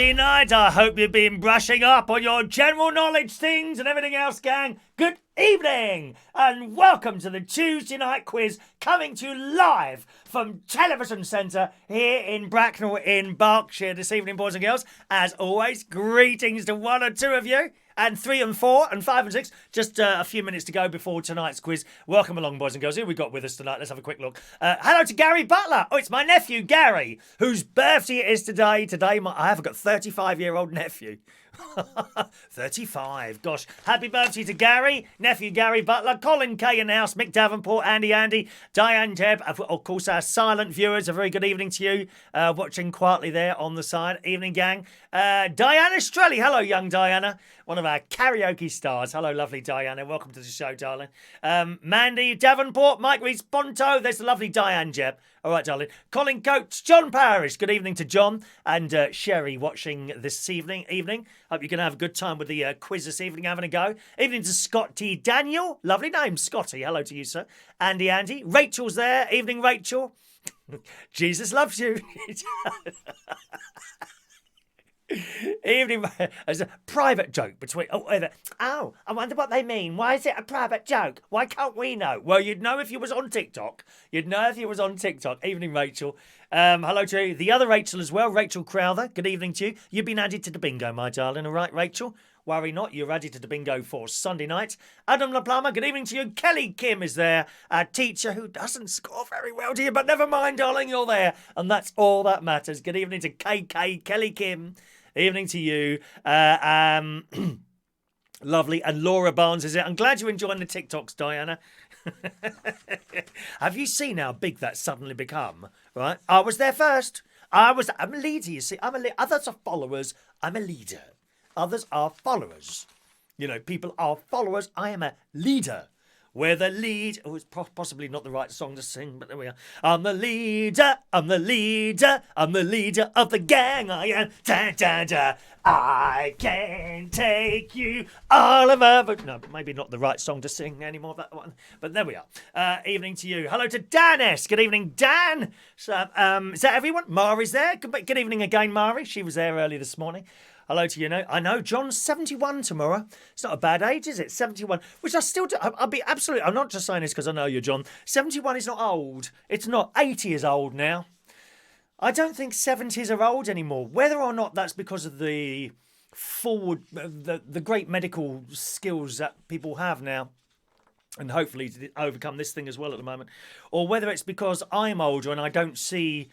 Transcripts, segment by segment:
Tuesday night. I hope you've been brushing up on your general knowledge things and everything else, gang. Good evening and welcome to the Tuesday night quiz coming to you live from Television Centre here in Bracknell in Berkshire this evening, boys and girls. As always, greetings to one or two of you. And 3 and 4 and 5 and 6. Just a few minutes to go before tonight's quiz. Welcome along, boys and girls. Who we got with us tonight? Let's have a quick look. Hello to Gary Butler. Oh, it's my nephew, Gary, whose birthday it is today. I have got a 35-year-old nephew. 35. Gosh. Happy birthday to Gary, nephew Gary Butler, Colin Kay in the house, Mick Davenport, Andy, Diane Jeb, of course our silent viewers. A very good evening to you, watching quietly there on the side. Evening, gang. Diana Strelly. Hello, young Diana, one of our karaoke stars. Hello, lovely Diana. Welcome to the show, darling. Mandy Davenport, Mike Reese Ponto. There's the lovely Diane Jeb. All right, darling. Colin Coates, John Parrish. Good evening to John and Sherry watching this evening. Hope you're going to have a good time with the quiz this evening, having a go. Evening to Scott T. Daniel. Lovely name, Scotty. Hello to you, sir. Andy. Rachel's there. Evening, Rachel. Jesus loves you. Evening, as a private joke between. Oh, I wonder what they mean. Why is it a private joke? Why can't we know? Well, you'd know if you was on TikTok. Evening, Rachel. Hello to the other Rachel as well, Rachel Crowther. Good evening to you. You've been added to the bingo, my darling. All right, Rachel. Worry not, you're added to the bingo for Sunday night. Adam LaPlama, good evening to you. Kelly Kim is there, a teacher who doesn't score very well to you, but never mind, darling, you're there. And that's all that matters. Good evening to KK, Kelly Kim. Evening to you. Lovely. And Laura Barnes is there. I'm glad you're enjoying the TikToks, Diana. Have you seen how big that's suddenly become? Right? I was there first. I'm a leader, you see. Others are followers. I'm a leader. Others are followers. You know, people are followers. I am a leader. We're the lead. Oh, it's possibly not the right song to sing, but there we are. I'm the leader. I'm the leader. I'm the leader of the gang. I am. Da, da, da. I can take you all over. But no, maybe not the right song to sing anymore. That one. But there we are. Evening to you. Hello to Dan S. Good evening, Dan. So, is that everyone? Mari's there. Good evening again, Mari. She was there early this morning. Hello to you. I know John's 71 tomorrow. It's not a bad age, is it? 71, which I still do. I'll be absolutely. I'm not just saying this because I know you're John. 71 is not old. It's not. 80 is old now. I don't think 70s are old anymore. Whether or not that's because of the the great medical skills that people have now, and hopefully to overcome this thing as well at the moment, or whether it's because I'm older and I don't see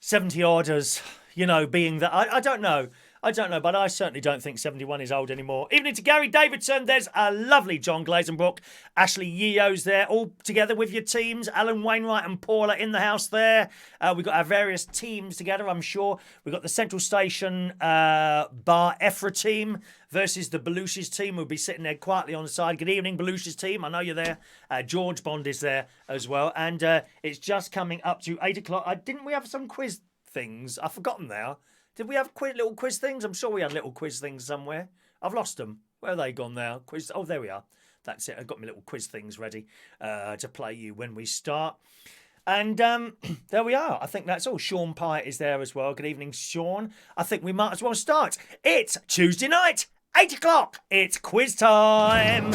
70 odd as, you know, being that. I don't know. But I certainly don't think 71 is old anymore. Evening to Gary Davidson. There's a lovely John Glazenbrook. Ashley Yeo's there, all together with your teams. Alan Wainwright and Paula in the house there. We've got our various teams together, I'm sure. We've got the Central Station Bar Ephra team versus the Belushi's team. We'll be sitting there quietly on the side. Good evening, Belushi's team. I know you're there. George Bond is there as well. And it's just coming up to 8 o'clock. Didn't we have some quiz things? I've forgotten now. Did we have little quiz things? I'm sure we had little quiz things somewhere. I've lost them. Where are they gone now? Quiz. Oh, there we are. That's it. I've got my little quiz things ready to play you when we start. And there we are. I think that's all. Sean Pyatt is there as well. Good evening, Sean. I think we might as well start. It's Tuesday night, 8 o'clock. It's quiz time.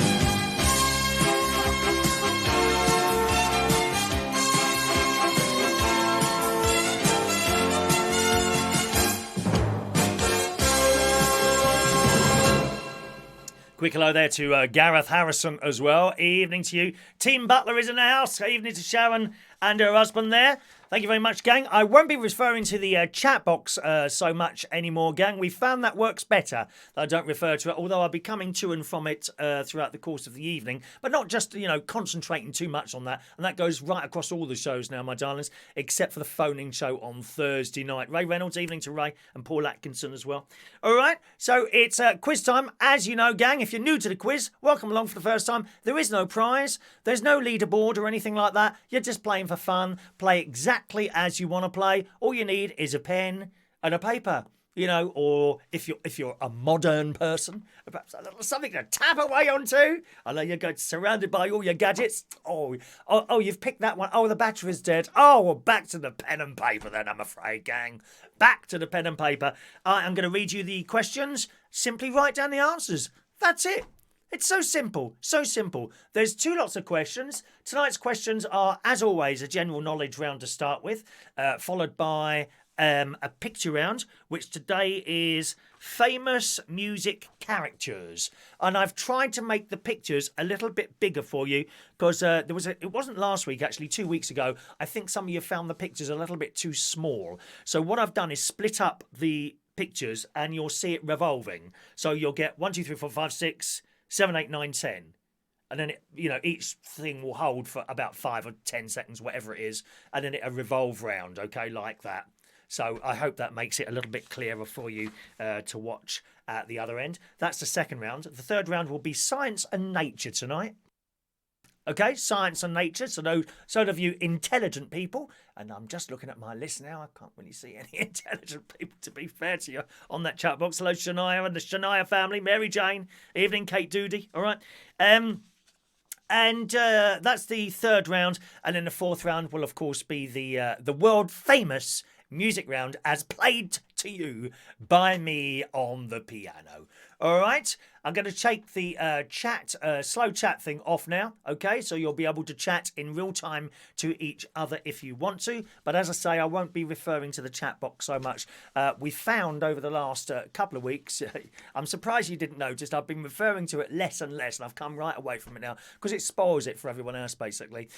Quick hello there to Gareth Harrison as well. Evening to you. Team Butler is in the house. Evening to Sharon and her husband there. Thank you very much, gang. I won't be referring to the chat box so much anymore, gang. We found that works better. I don't refer to it, although I'll be coming to and from it throughout the course of the evening. But not just, you know, concentrating too much on that. And that goes right across all the shows now, my darlings, except for the phoning show on Thursday night. Ray Reynolds, evening to Ray and Paul Atkinson as well. All right, so it's quiz time. As you know, gang, if you're new to the quiz, welcome along for the first time. There is no prize. There's no leaderboard or anything like that. You're just playing for fun. Play exactly as you want to play. All you need is a pen and a paper. you know, or if you're a modern person, perhaps a little something to tap away onto. I know you're surrounded by all your gadgets. Oh, you've picked that one. Oh, the battery's dead. Oh, well, back to the pen and paper then, I'm afraid, gang. Back to the pen and paper. I'm going to read you the questions. Simply write down the answers. That's it. It's so simple, so simple. There's 2 lots of questions. Tonight's questions are, as always, a general knowledge round to start with, followed by a picture round, which today is famous music characters. And I've tried to make the pictures a little bit bigger for you because it wasn't last week, actually, 2 weeks ago. I think some of you found the pictures a little bit too small. So what I've done is split up the pictures and you'll see it revolving. So you'll get 1, 2, 3, 4, 5, 6, 7, 8, 9, 10. And then, each thing will hold for about 5 or 10 seconds, whatever it is. And then it'll revolve round, okay, like that. So I hope that makes it a little bit clearer for you to watch at the other end. That's the second round. The third round will be science and nature tonight. Okay, science and nature. So of you intelligent people, and I'm just looking at my list now. I can't really see any intelligent people, to be fair to you, on that chat box. Hello, Shania and the Shania family. Mary Jane. Evening, Kate Doody. All right. And that's the third round. And then the fourth round will, of course, be the world famous music round as played to you by me on the piano. All right, I'm going to take the slow chat thing off now, okay? So you'll be able to chat in real time to each other if you want to. But as I say, I won't be referring to the chat box so much. We found over the last couple of weeks, I'm surprised you didn't notice, I've been referring to it less and less, and I've come right away from it now because it spoils it for everyone else, basically.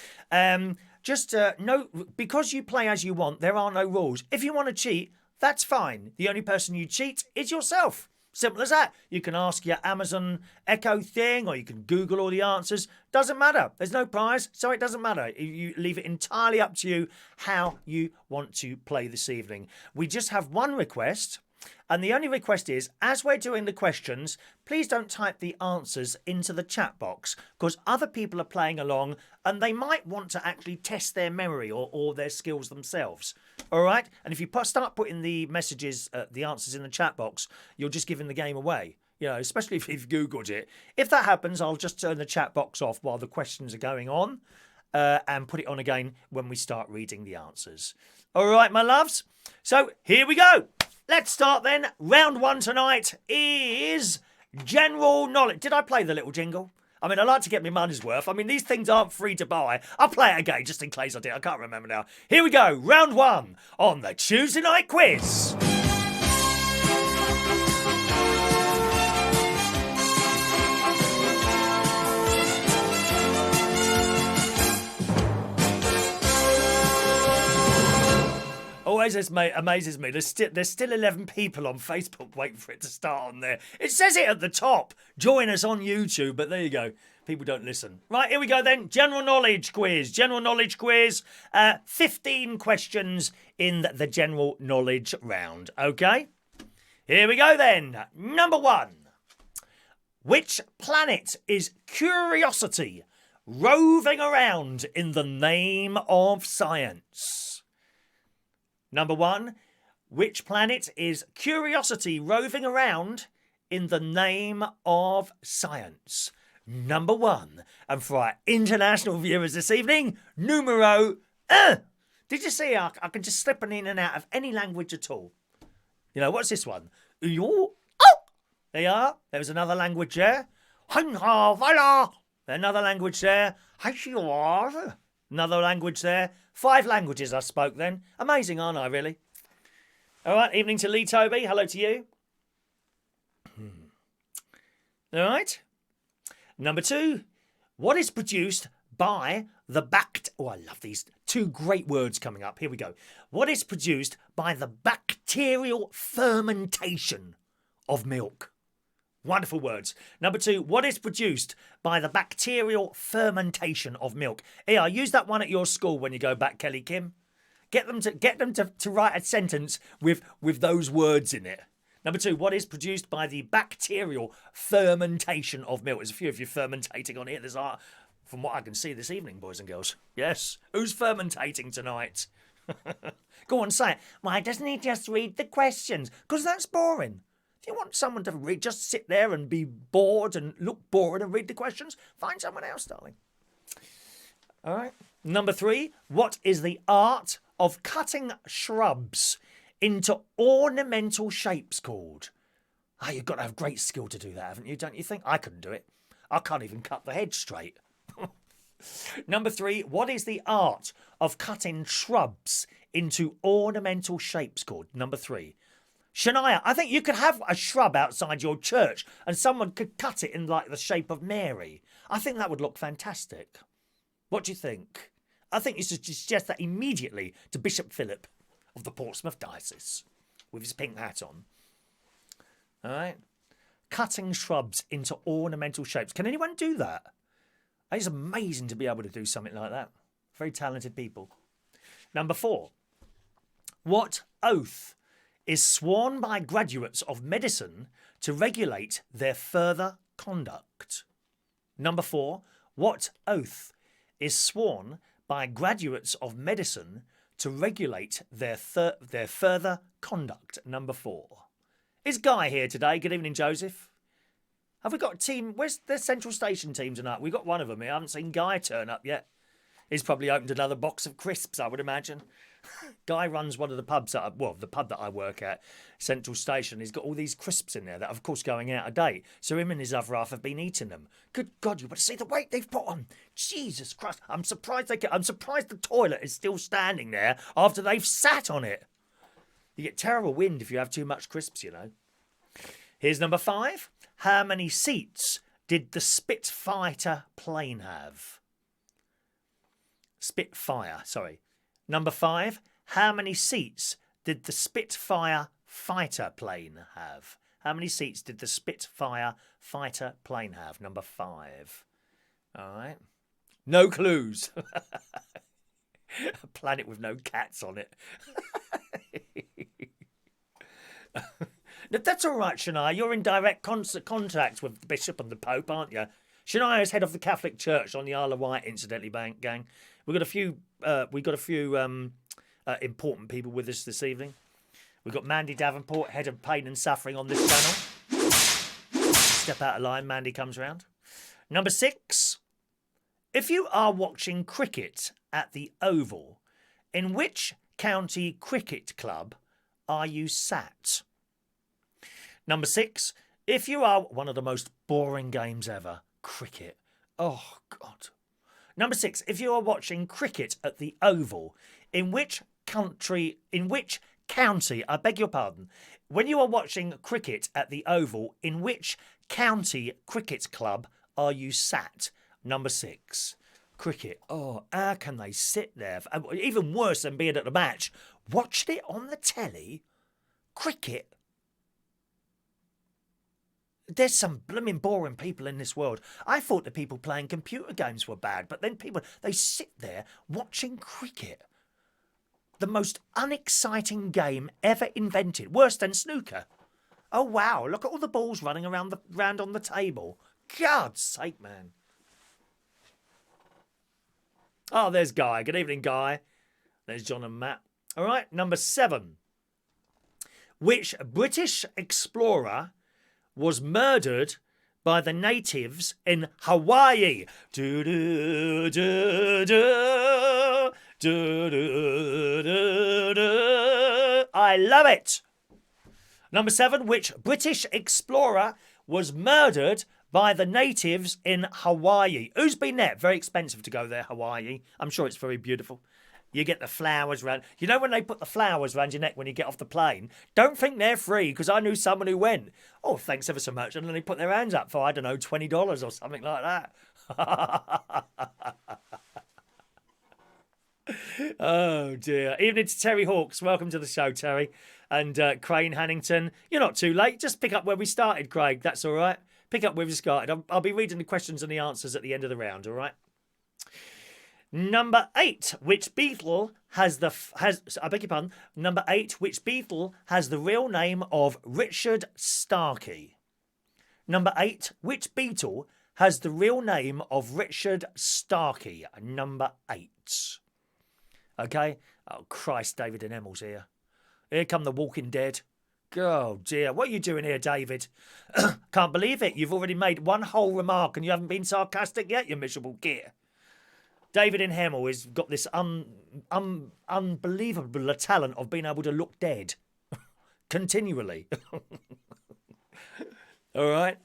Because you play as you want, there are no rules. If you want to cheat, that's fine. The only person you cheat is yourself. Simple as that. You can ask your Amazon Echo thing, or you can Google all the answers. Doesn't matter. There's no prize, so it doesn't matter. You leave it entirely up to you how you want to play this evening. We just have one request, and the only request is, as we're doing the questions, please don't type the answers into the chat box, because other people are playing along, and they might want to actually test their memory or their skills themselves. All right? And if you start putting the messages, the answers in the chat box, you're just giving the game away. Especially if you've Googled it. If that happens, I'll just turn the chat box off while the questions are going on and put it on again when we start reading the answers. All right, my loves? So here we go. Let's start then. Round 1 tonight is general knowledge. Did I play the little jingle? I mean, I like to get my money's worth. I mean, these things aren't free to buy. I'll play it again just in case I did. I can't remember now. Here we go. Round 1 on the Tuesday night quiz. Always amazes me. There's still 11 people on Facebook waiting for it to start on there. It says it at the top. Join us on YouTube, but there you go. People don't listen. Right, here we go then. General knowledge quiz. 15 questions in the general knowledge round. Okay? Here we go then. Number 1. Which planet is Curiosity roving around in the name of science? Number 1, which planet is Curiosity roving around in the name of science? Number 1. And for our international viewers this evening, numero. Did you see I can just slip in and out of any language at all? What's this one? There you are. There's another language there. Another language there. Another language there. 5 languages I spoke then. Amazing, aren't I, really? All right, evening to Lee Toby. Hello to you. All right. Number 2. What is produced by the Oh, I love these 2 great words coming up. Here we go. What is produced by the bacterial fermentation of milk? Wonderful words. Number 2, what is produced by the bacterial fermentation of milk? Here, use that one at your school when you go back, Kelly Kim. Get them to write a sentence with those words in it. Number 2, what is produced by the bacterial fermentation of milk? There's a few of you fermentating on here. There's from what I can see this evening, boys and girls. Yes. Who's fermentating tonight? Go on, say it. Why doesn't he just read the questions? Because that's boring. If you want someone to read, just sit there and be bored and look bored and read the questions, find someone else, darling. All right. Number 3, what is the art of cutting shrubs into ornamental shapes called? Ah, you've got to have great skill to do that, haven't you? Don't you think? I couldn't do it. I can't even cut the head straight. Number 3, what is the art of cutting shrubs into ornamental shapes called? Number 3. Shania, I think you could have a shrub outside your church and someone could cut it in like the shape of Mary. I think that would look fantastic. What do you think? I think you should suggest that immediately to Bishop Philip of the Portsmouth Diocese with his pink hat on. All right? Cutting shrubs into ornamental shapes. Can anyone do that? It's amazing to be able to do something like that. Very talented people. Number 4. What oath is sworn by graduates of medicine to regulate their further conduct? Number 4. What oath is sworn by graduates of medicine to regulate their further conduct? Number 4. Is Guy here today? Good evening, Joseph. Have we got a team? Where's the Central Station team tonight? We've got one of them here. I haven't seen Guy turn up yet. He's probably opened another box of crisps, I would imagine. Guy runs one of the pubs the pub that I work at, Central Station. He's got all these crisps in there that are, of course, going out of date. So him and his other half have been eating them. Good God, you better see the weight they've put on. Jesus Christ. I'm surprised the toilet is still standing there after they've sat on it. You get terrible wind if you have too much crisps, you know. Here's number 5. How many seats did the Spitfire plane have? Spitfire, sorry. Number 5. How many seats did the Spitfire fighter plane have? How many seats did the Spitfire fighter plane have? Number 5. All right. No clues. A planet with no cats on it. That's all right, Shania. You're in direct contact with the Bishop and the Pope, aren't you? Shania is head of the Catholic Church on the Isle of Wight, incidentally, gang. We've got a few important people with us this evening. We've got Mandy Davenport, head of Pain and Suffering on this channel. Step out of line, Mandy comes round. Number 6. If you are watching cricket at the Oval, in which county cricket club are you sat? Number 6. If you are... One of the most boring games ever. Cricket. Oh, God. Number 6. If you are watching cricket at the Oval, in which county, I beg your pardon, when you are watching cricket at the Oval, in which county cricket club are you sat? Number 6. Cricket. Oh, how can they sit there? Even worse than being at the match. Watched it on the telly? Cricket. There's some blooming boring people in this world. I thought the people playing computer games were bad, but then they sit there watching cricket. The most unexciting game ever invented. Worse than snooker. Oh, wow. Look at all the balls running around on the table. God's sake, man. Oh, there's Guy. Good evening, Guy. There's John and Matt. All right, number 7. Which British explorer was murdered by the natives in Hawaii? I love it. Number 7. Which British explorer was murdered by the natives in Hawaii? Who's been there? Very expensive to go there, Hawaii. I'm sure it's very beautiful. You get the flowers round. You know when they put the flowers round your neck when you get off the plane? Don't think they're free, because I knew someone who went. Oh, thanks ever so much. And then they put their hands up for, I don't know, $20 or something like that. Oh, dear. Evening to Terry Hawkes. Welcome to the show, Terry. And Crane Hannington. You're not too late. Just pick up where we started, Craig. That's all right. Pick up where we started. I'll be reading the questions and the answers at the end of the round, all right? Number 8, which beetle has Number 8, which beetle has the real name of Richard Starkey? Number 8, which beetle has the real name of Richard Starkey? Number 8. Okay? Oh, Christ, David and Emil's here. Here come the Walking Dead. Oh, dear. What are you doing here, David? Can't believe it. You've already made one whole remark and you haven't been sarcastic yet, you miserable git. David in Hemel has got this unbelievable talent of being able to look dead. Continually. All right?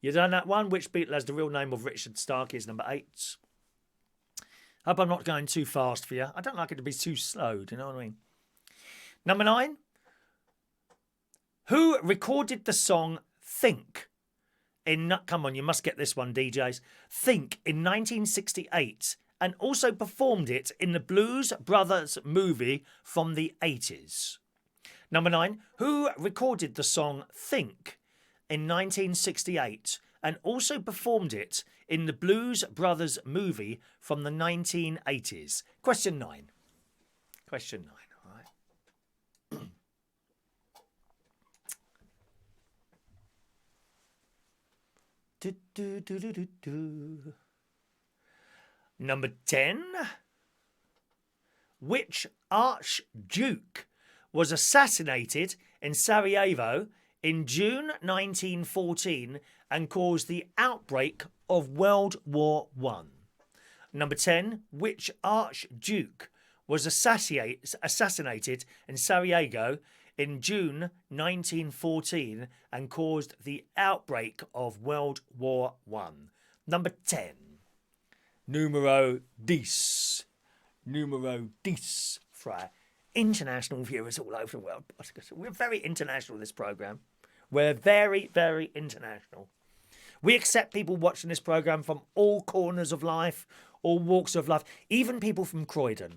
You done that one? Which Beatle has the real name of Richard Starkey is number 8. Hope I'm not going too fast for you. I don't like it to be too slow, do you know what I mean? Number 9. Who recorded the song Think? Come on, you must get this one, DJs. Think in 1968 and also performed it in the Blues Brothers movie from the 80s. Number 9. Who recorded the song Think in 1968 and also performed it in the Blues Brothers movie from the 1980s? Question 9. Question 9, all right. Number 10. Which Archduke was assassinated in Sarajevo in June 1914 and caused the outbreak of World War I? Number 10. Which Archduke was assassinated in Sarajevo in June 1914 and caused the outbreak of World War I? Number 10. Numero 10. Numero 10 for our international viewers all over the world. We're very international, this programme. We're very, very international. We accept people watching this programme from all corners of life, all walks of life, even people from Croydon.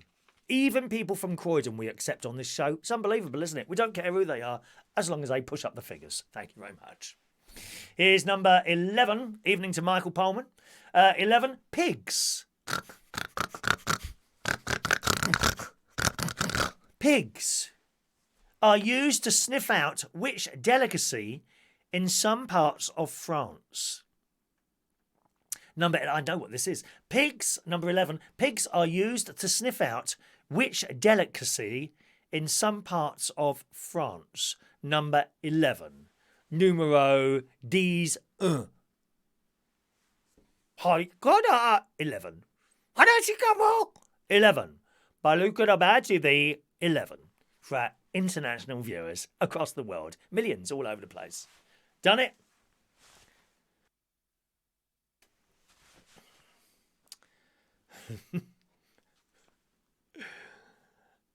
Even people from Croydon we accept on this show. It's unbelievable, isn't it? We don't care who they are, as long as they push up the figures. Thank you very much. Here's number 11, evening to Michael Pullman. 11, pigs. Pigs are used to sniff out which delicacy in some parts of France? I know what this is. Pigs, number 11. Pigs are used to sniff out which delicacy in some parts of France? Number 11. Numero 10. Hi, God, 11. 11. Baluka the 11. For our international viewers across the world. Millions all over the place. Done it?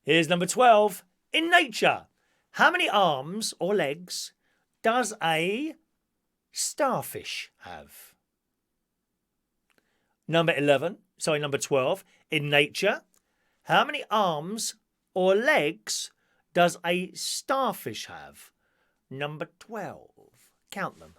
Here's number 12. In nature, how many arms or legs does a starfish have? Number 12. In nature, how many arms or legs does a starfish have? Number 12. Count them.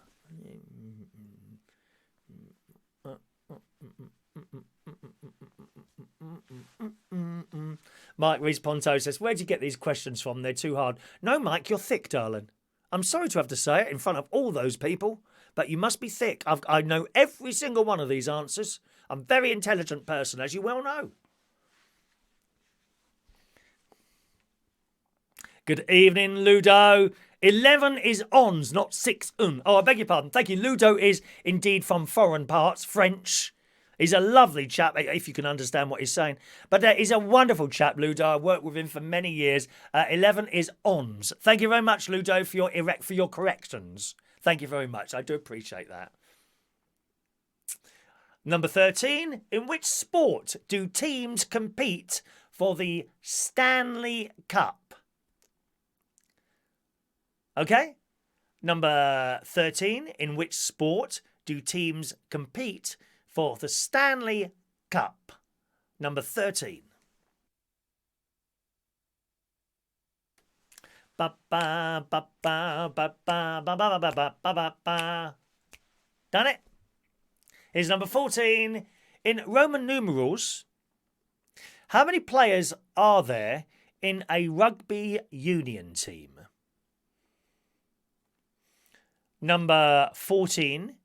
Mike Rees-Ponto says, where'd you get these questions from? They're too hard. No, Mike, you're thick, darling. I'm sorry to have to say it in front of all those people, but you must be thick. I know every single one of these answers. I'm a very intelligent person, as you well know. Good evening, Ludo. 11 is ons, not 6 un. Oh, I beg your pardon. Thank you. Ludo is indeed from foreign parts, French. He's a lovely chap, if you can understand what he's saying. But he's a wonderful chap, Ludo. I worked with him for many years. 11 is ons. Thank you very much, Ludo, for your corrections. Thank you very much. I do appreciate that. Number 13. In which sport do teams compete for the Stanley Cup? Okay. Number 13. In which sport do teams compete for the Stanley Cup? Number 13. Done it? Here's number 14. In Roman numerals, how many players are there in a rugby union team? Number 14.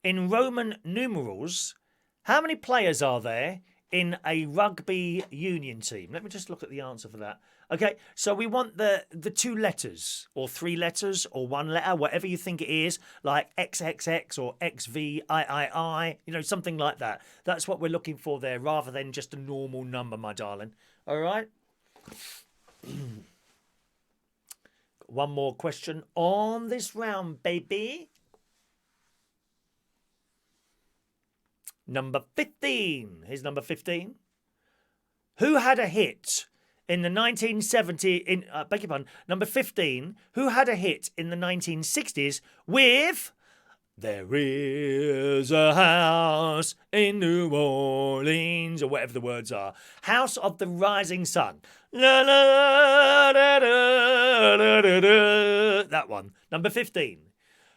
In Roman numerals, how many players are there in a rugby union team? Let me just look at the answer for that. Okay, so we want the 2 letters or 3 letters or 1 letter, whatever you think it is, like XXX or XVIII, you know, something like that. That's what we're looking for there, rather than just a normal number, my darling. All right? One more question on this round, baby. Number 15. Here's number 15. Who had a hit in the 1970s? Beg your pardon. Number 15. Who had a hit in the 1960s with "There is a house in New Orleans," or whatever the words are. House of the Rising Sun. La, la, da, da, da, da, da. That one. Number 15.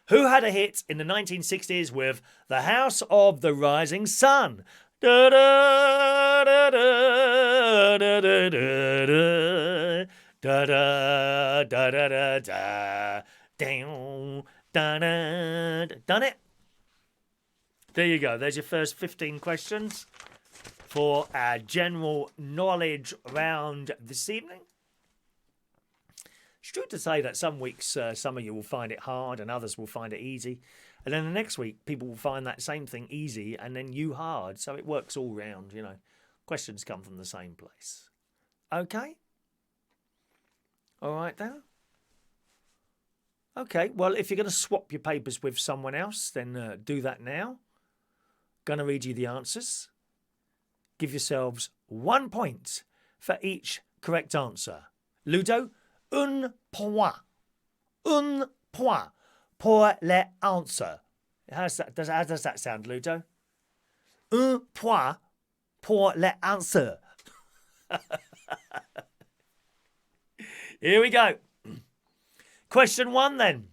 Who had a hit in the 1960s with "The House of the Rising Sun"? Da, da, da, da, da, da, da, da, da, da, da, da, da, down, da, da, da. Done it? There you go. There's your first 15 questions for our general knowledge round this evening. It's true to say that some weeks, some of you will find it hard and others will find it easy. And then the next week, people will find that same thing easy and then you hard. So it works all round, you know. Questions come from the same place. Okay? All right, then? Okay, well, if you're going to swap your papers with someone else, then do that now. Going to read you the answers. Give yourselves 1 point for each correct answer. Ludo? Un point. Un point pour l'answer. How does that sound, Ludo? Un point pour l'answer. Here we go. Question 1 then.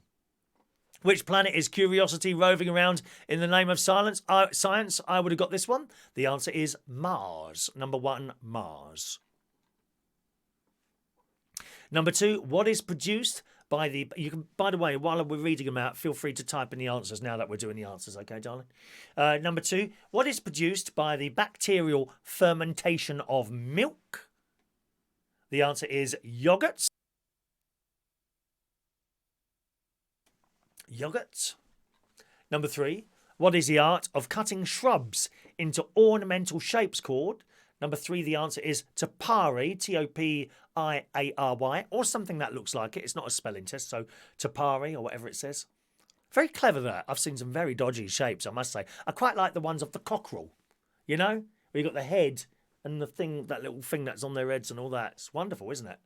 Which planet is Curiosity roving around in the name of science? I would have got this one. The answer is Mars. Number 1, Mars. Number 2, what is produced by the... You can, by the way, while we're reading them out, feel free to type in the answers now that we're doing the answers, okay, darling? Number 2, what is produced by the bacterial fermentation of milk? The answer is yogurt. Yogurt. Number 3, what is the art of cutting shrubs into ornamental shapes called? Number 3, the answer is topari, T-O-P-I-A-R-Y, or something that looks like it. It's not a spelling test, so topari or whatever it says. Very clever that. I've seen some very dodgy shapes, I must say. I quite like the ones of the cockerel, you know? Where you've got the head and the thing, that little thing that's on their heads and all that. It's wonderful, isn't it?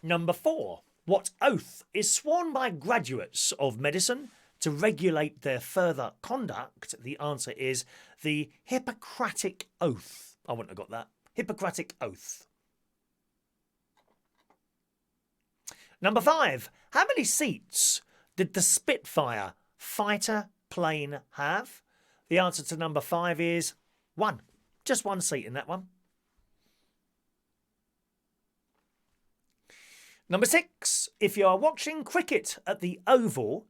Number 4, what oath is sworn by graduates of medicine to regulate their further conduct? The answer is the Hippocratic Oath. I wouldn't have got that. Hippocratic Oath. Number 5. How many seats did the Spitfire fighter plane have? The answer to number 5 is 1. Just 1 seat in that one. Number 6. If you are watching cricket at the Oval,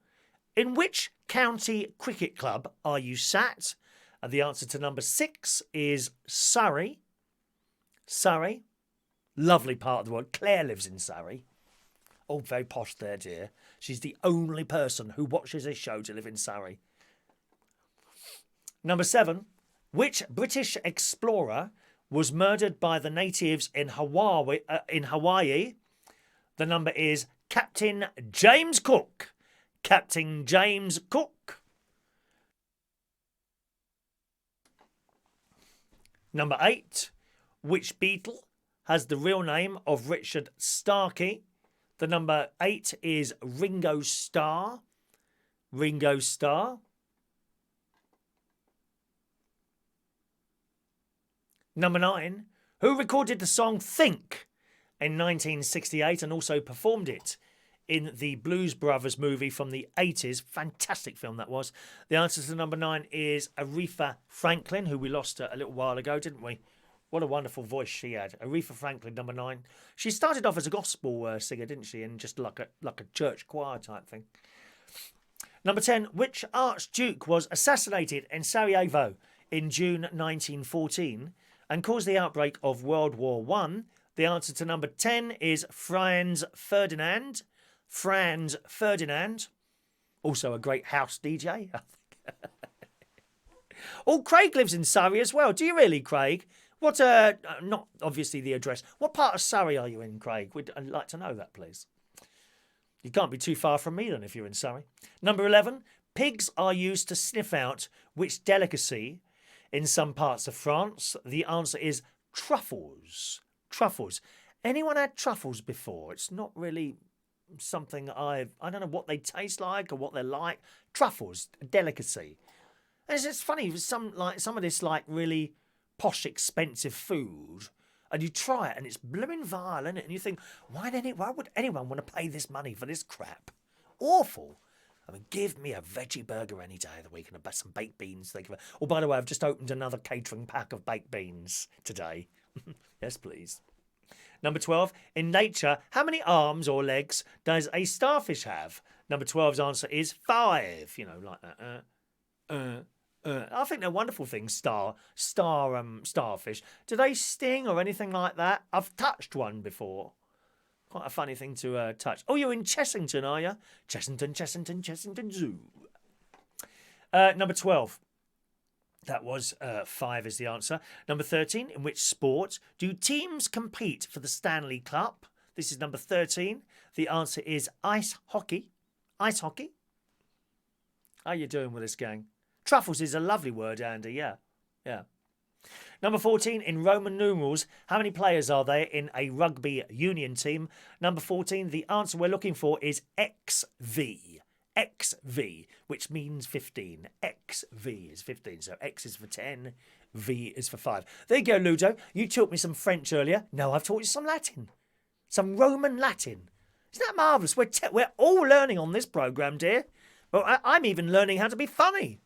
in which county cricket club are you sat? And the answer to number 6 is Surrey. Surrey. Lovely part of the world. Claire lives in Surrey. Oh, very posh there, dear. She's the only person who watches this show to live in Surrey. Number 7. Which British explorer was murdered by the natives in Hawaii? The number is Captain James Cook. Captain James Cook. Number 8. Which Beatle has the real name of Richard Starkey? The number 8 is Ringo Starr. Ringo Starr. Number 9. Who recorded the song Think in 1968 and also performed it in the Blues Brothers movie from the 80s? Fantastic film that was. The answer to number 9 is Aretha Franklin, who we lost a little while ago, didn't we? What a wonderful voice she had. Aretha Franklin, number 9. She started off as a gospel singer, didn't she? And just like a church choir type thing. Number 10. Which Archduke was assassinated in Sarajevo in June 1914 and caused the outbreak of World War One? The answer to number 10 is Franz Ferdinand. Franz Ferdinand. Also a great house DJ, I think. Oh, Craig lives in Surrey as well. Do you really, Craig? What, not obviously the address. What part of Surrey are you in, Craig? I'd like to know that, please. You can't be too far from me then if you're in Surrey. Number 11. Pigs are used to sniff out which delicacy in some parts of France? The answer is truffles. Truffles. Anyone had truffles before? It's not really something I don't know what they taste like or what they're like. Truffles, a delicacy. And it's funny, some of this like really posh, expensive food, and you try it and it's blooming vile, isn't it? And you think, why would anyone want to pay this money for this crap? Awful. I mean, give me a veggie burger any day of the week and some baked beans. Oh, by the way, I've just opened another catering pack of baked beans today. Yes, please. Number 12. In nature, how many arms or legs does a starfish have? Number 12's answer is 5. You know, like that. I think they're wonderful things, starfish. Do they sting or anything like that? I've touched one before. Quite a funny thing to touch. Oh, you're in Chessington, are you? Chessington Zoo. Number 12. That was 5 is the answer. Number 13. In which sport do teams compete for the Stanley Cup? This is number 13. The answer is ice hockey. Ice hockey. How are you doing with this, gang? Truffles is a lovely word, Andy. Yeah. Number 14, in Roman numerals, how many players are there in a rugby union team? Number 14, the answer we're looking for is XV. XV, which means 15. XV is 15. So X is for 10, V is for 5. There you go, Ludo. You taught me some French earlier. Now I've taught you some Latin. Some Roman Latin. Isn't that marvellous? We're all learning on this programme, dear. Well, I'm even learning how to be funny.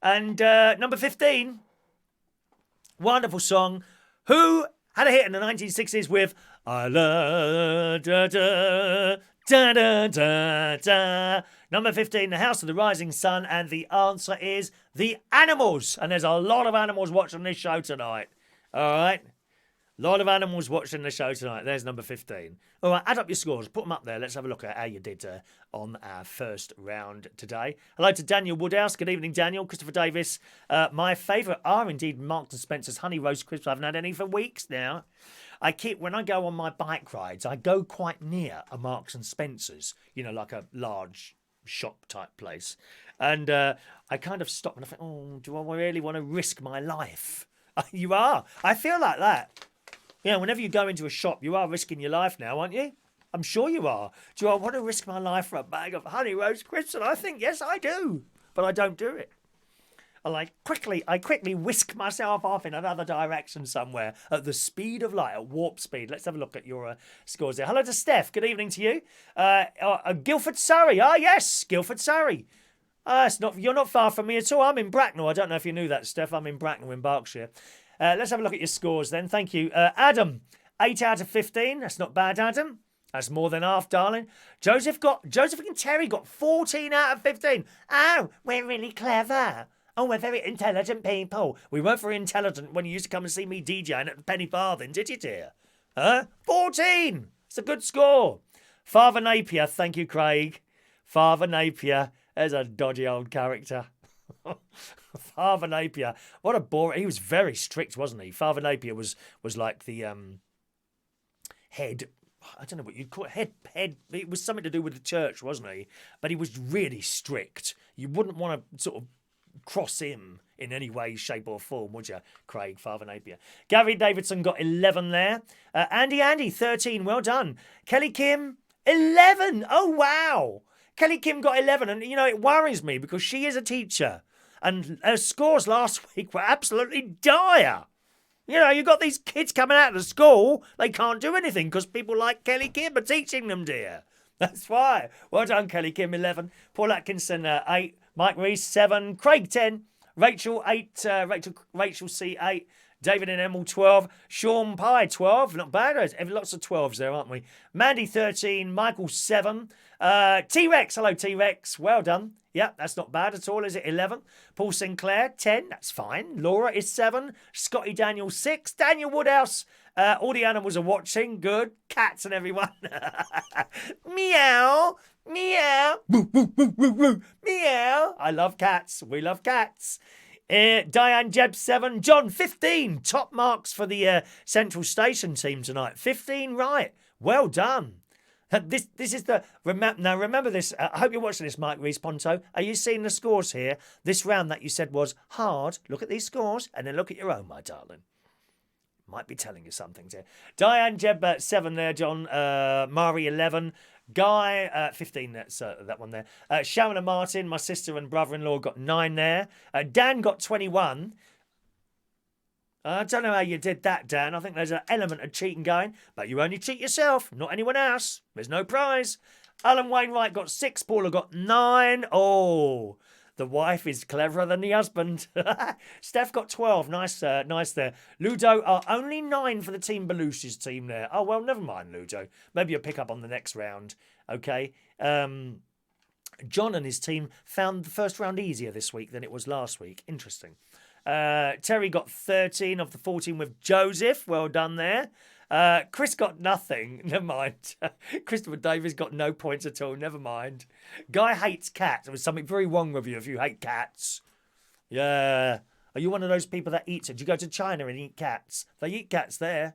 And number 15, wonderful song. Who had a hit in the 1960s with I love da da da da da da. Number 15, The House of the Rising Sun, and the answer is The Animals. And there's a lot of animals watching this show tonight. All right. A lot of animals watching the show tonight. There's number 15. All right, add up your scores. Put them up there. Let's have a look at how you did on our first round today. Hello to Daniel Woodhouse. Good evening, Daniel. Christopher Davis. My favourite are indeed Marks and Spencer's Honey Roast Crisps. I haven't had any for weeks now. When I go on my bike rides, I go quite near a Marks and Spencer's, you know, like a large shop type place. And I kind of stop and I think, oh, do I really want to risk my life? You are. I feel like that. Yeah, whenever you go into a shop, you are risking your life now, aren't you? I'm sure you are. Do I want to risk my life for a bag of Honey Roast Crisps? And I think, yes, I do. But I don't do it. I quickly whisk myself off in another direction somewhere at the speed of light, at warp speed. Let's have a look at your scores there. Hello to Steph. Good evening to you. Guildford, Surrey. Ah, yes, Guildford, Surrey. You're not far from me at all. I'm in Bracknell. I don't know if you knew that, Steph. I'm in Bracknell in Berkshire. Let's have a look at your scores then. Thank you. Adam, 8 out of 15. That's not bad, Adam. That's more than half, darling. Joseph and Terry got 14 out of 15. Oh, we're really clever. Oh, we're very intelligent people. We weren't very intelligent when you used to come and see me DJing at the Penny Farthing, did you, dear? Huh? 14. It's a good score. Father Napier, thank you, Craig. Father Napier, there's a dodgy old character. Father Napier, what a bore. He was very strict, wasn't he? Father Napier was like the head. I don't know what you'd call it. Head. It was something to do with the church, wasn't he? But he was really strict. You wouldn't want to sort of cross him in any way, shape or form, would you, Craig? Father Napier. Gary Davidson got 11 there. Andy, 13. Well done. Kelly Kim, 11. Oh, wow. Kelly Kim got 11. And, you know, it worries me because she is a teacher. And her scores last week were absolutely dire. You know, you've got these kids coming out of the school. They can't do anything because people like Kelly Kim are teaching them, dear. That's why. Well done, Kelly Kim, 11. Paul Atkinson, 8. Mike Reese, 7. Craig, 10. Rachel, 8. Rachel C, 8. David and Emil, 12. Sean Pye, 12. Not bad. There's lots of 12s there, aren't we? Mandy, 13. Michael, 7. T-Rex. Hello, T-Rex. Well done. Yep, that's not bad at all, is it? 11. Paul Sinclair, 10. That's fine. Laura is 7. Scotty Daniel, 6. Daniel Woodhouse, all the animals are watching. Good. Cats and everyone. Meow. Meow. Woo, woo, woo, woo, woo. Meow. I love cats. We love cats. Diane Jeb, 7. John, 15. Top marks for the Central Station team tonight. 15 right. Well done. This is the... Now, remember this. I hope you're watching this, Mike Rees-Ponto. Are you seeing the scores here? This round that you said was hard. Look at these scores and then look at your own, my darling. Might be telling you something here. Diane Jeb, 7 there, John. Mari, 11. Guy, 15, that's that one there. Sharon and Martin, my sister and brother-in-law, got 9 there. Dan got 21. I don't know how you did that, Dan. I think there's an element of cheating going, but you only cheat yourself, not anyone else. There's no prize. Alan Wainwright got 6. Paula got 9. Oh, the wife is cleverer than the husband. Steph got 12. Nice there. Ludo are only 9 for the Team Belushi's team there. Oh, well, never mind, Ludo. Maybe you'll pick up on the next round. Okay. John and his team found the first round easier this week than it was last week. Interesting. Terry got 13 of the 14 with Joseph. Well done there. Chris got nothing. Never mind. Christopher Davis got no points at all. Never mind. Guy hates cats. There was something very wrong with you if you hate cats. Yeah. Are you one of those people that eats it? Do you go to China and eat cats? They eat cats there.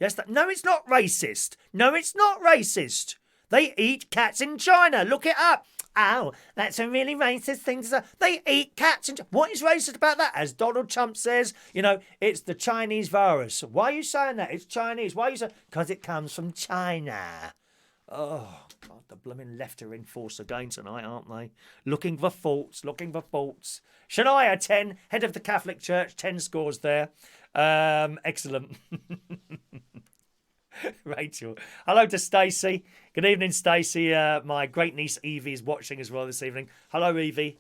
Yes. No, it's not racist. No, it's not racist. They eat cats in China. Look it up. Ow, that's a really racist thing to say. They eat cats. What is racist about that? As Donald Trump says, you know, it's the Chinese virus. Why are you saying that? It's Chinese. Why are you saying? Because it comes from China. Oh, God, the blooming left are in force again tonight, aren't they? Looking for faults, looking for faults. Shania, 10, head of the Catholic Church, 10 scores there. Excellent. Rachel. Hello to Stacey. Good evening, Stacey. My great niece Evie is watching as well this evening. Hello, Evie.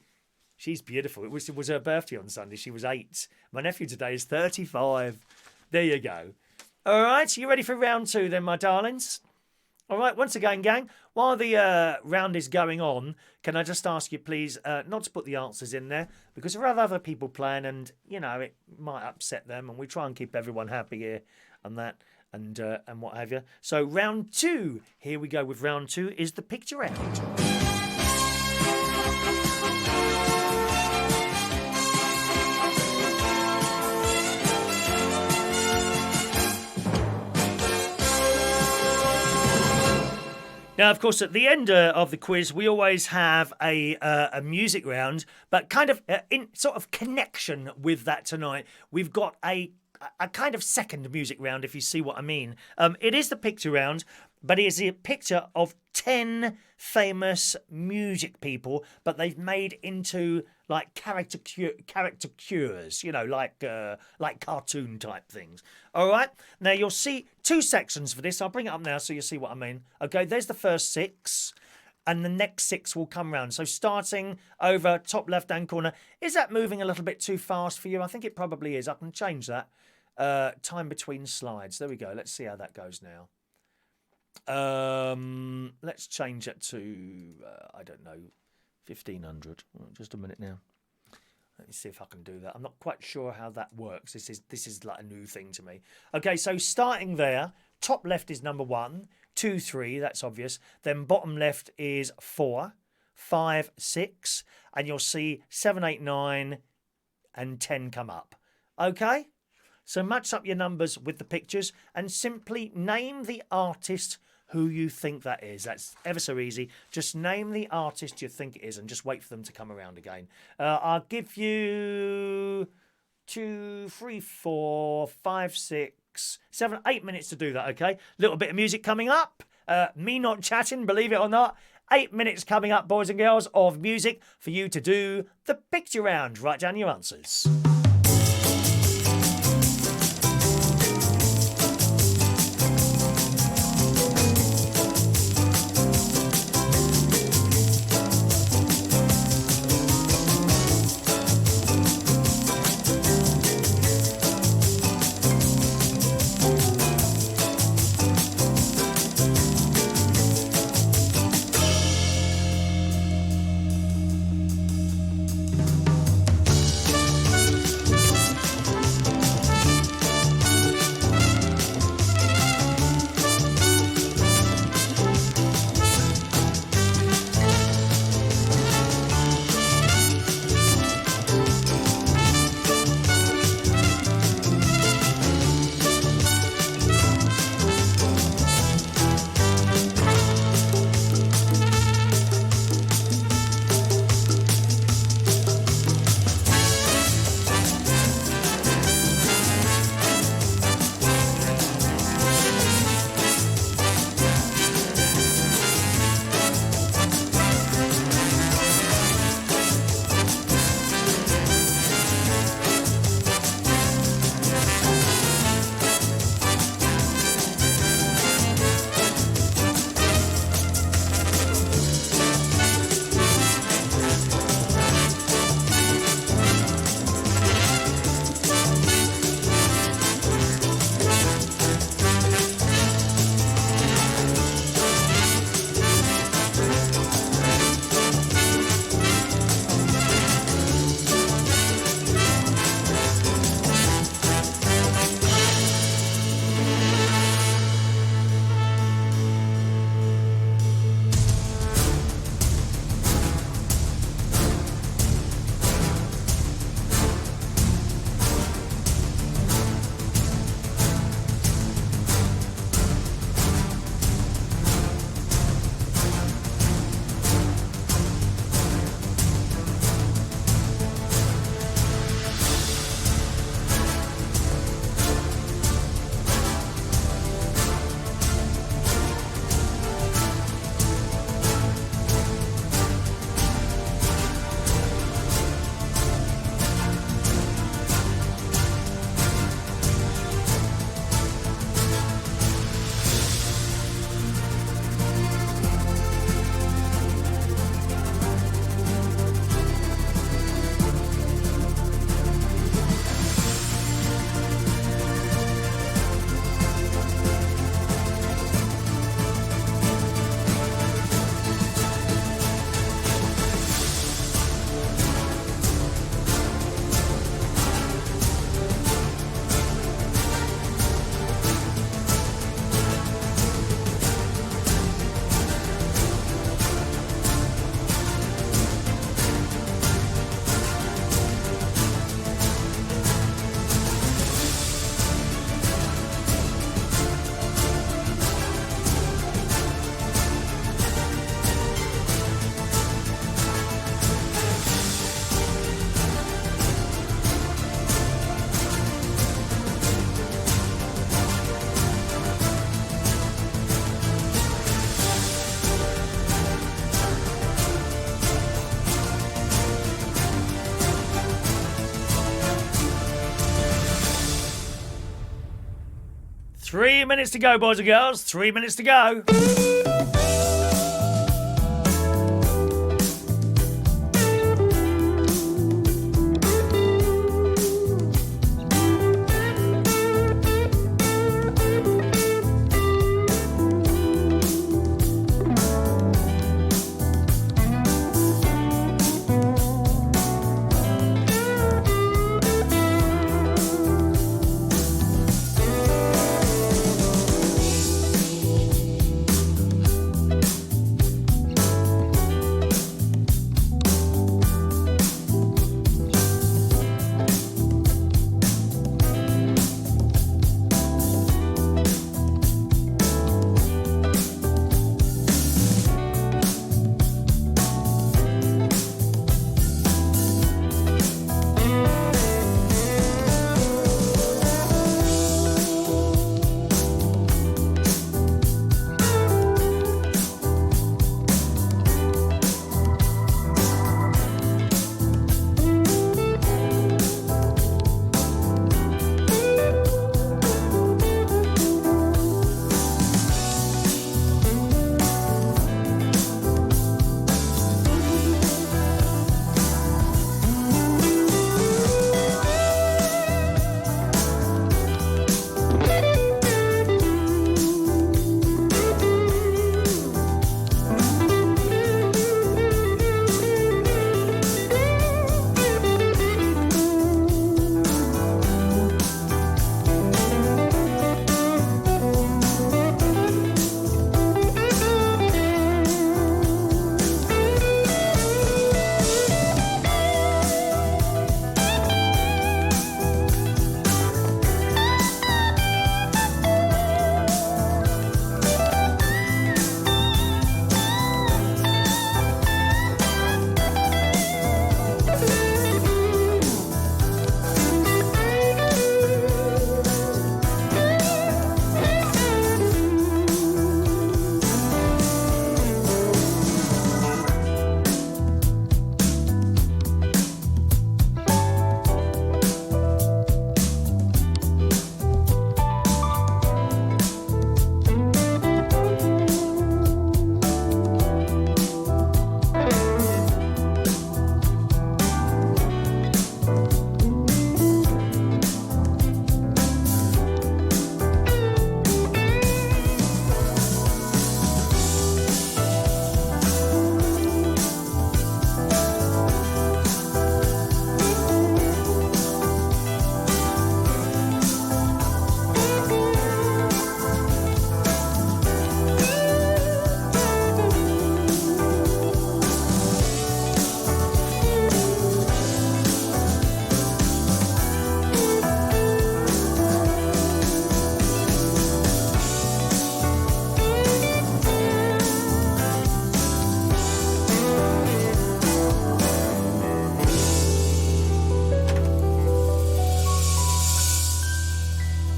She's beautiful. It was her birthday on Sunday. She was 8. My nephew today is 35. There you go. All right, you ready for round 2 then, my darlings? All right, once again, gang, while the round is going on, can I just ask you, please, not to put the answers in there, because there are other people playing and, you know, it might upset them, and we try and keep everyone happy here and that. And what have you. So round 2, here we go with round 2, is the picture round. Now, of course, at the end of the quiz, we always have a music round, but kind of in sort of connection with that tonight, we've got a kind of second music round, if you see what I mean. It is the picture round, but it is a picture of 10 famous music people, but they've made into like caricatures, you know, like cartoon type things. All right. Now you'll see 2 sections for this. I'll bring it up now so you'll see what I mean. Okay, there's the first 6. And the next 6 will come round. So starting over top left-hand corner. Is that moving a little bit too fast for you? I think it probably is. I can change that. Time between slides. There we go. Let's see how that goes now. Let's change it to, I don't know, 1500. Just a minute now. Let me see if I can do that. I'm not quite sure how that works. This is like a new thing to me. Okay, so starting there. Top left is number 1. 2, 3, that's obvious. Then bottom left is 4, 5, 6, and you'll see 7, 8, 9, and 10 come up. Okay? So match up your numbers with the pictures and simply name the artist who you think that is. That's ever so easy. Just name the artist you think it is and just wait for them to come around again. I'll give you 2, 3, 4, 5, 6, 7, 8 minutes to do that, okay? Little bit of music coming up. Me not chatting, believe it or not. 8 minutes coming up, boys and girls, of music for you to do the picture round. Write down your answers. 3 minutes to go, boys and girls. 3 minutes to go.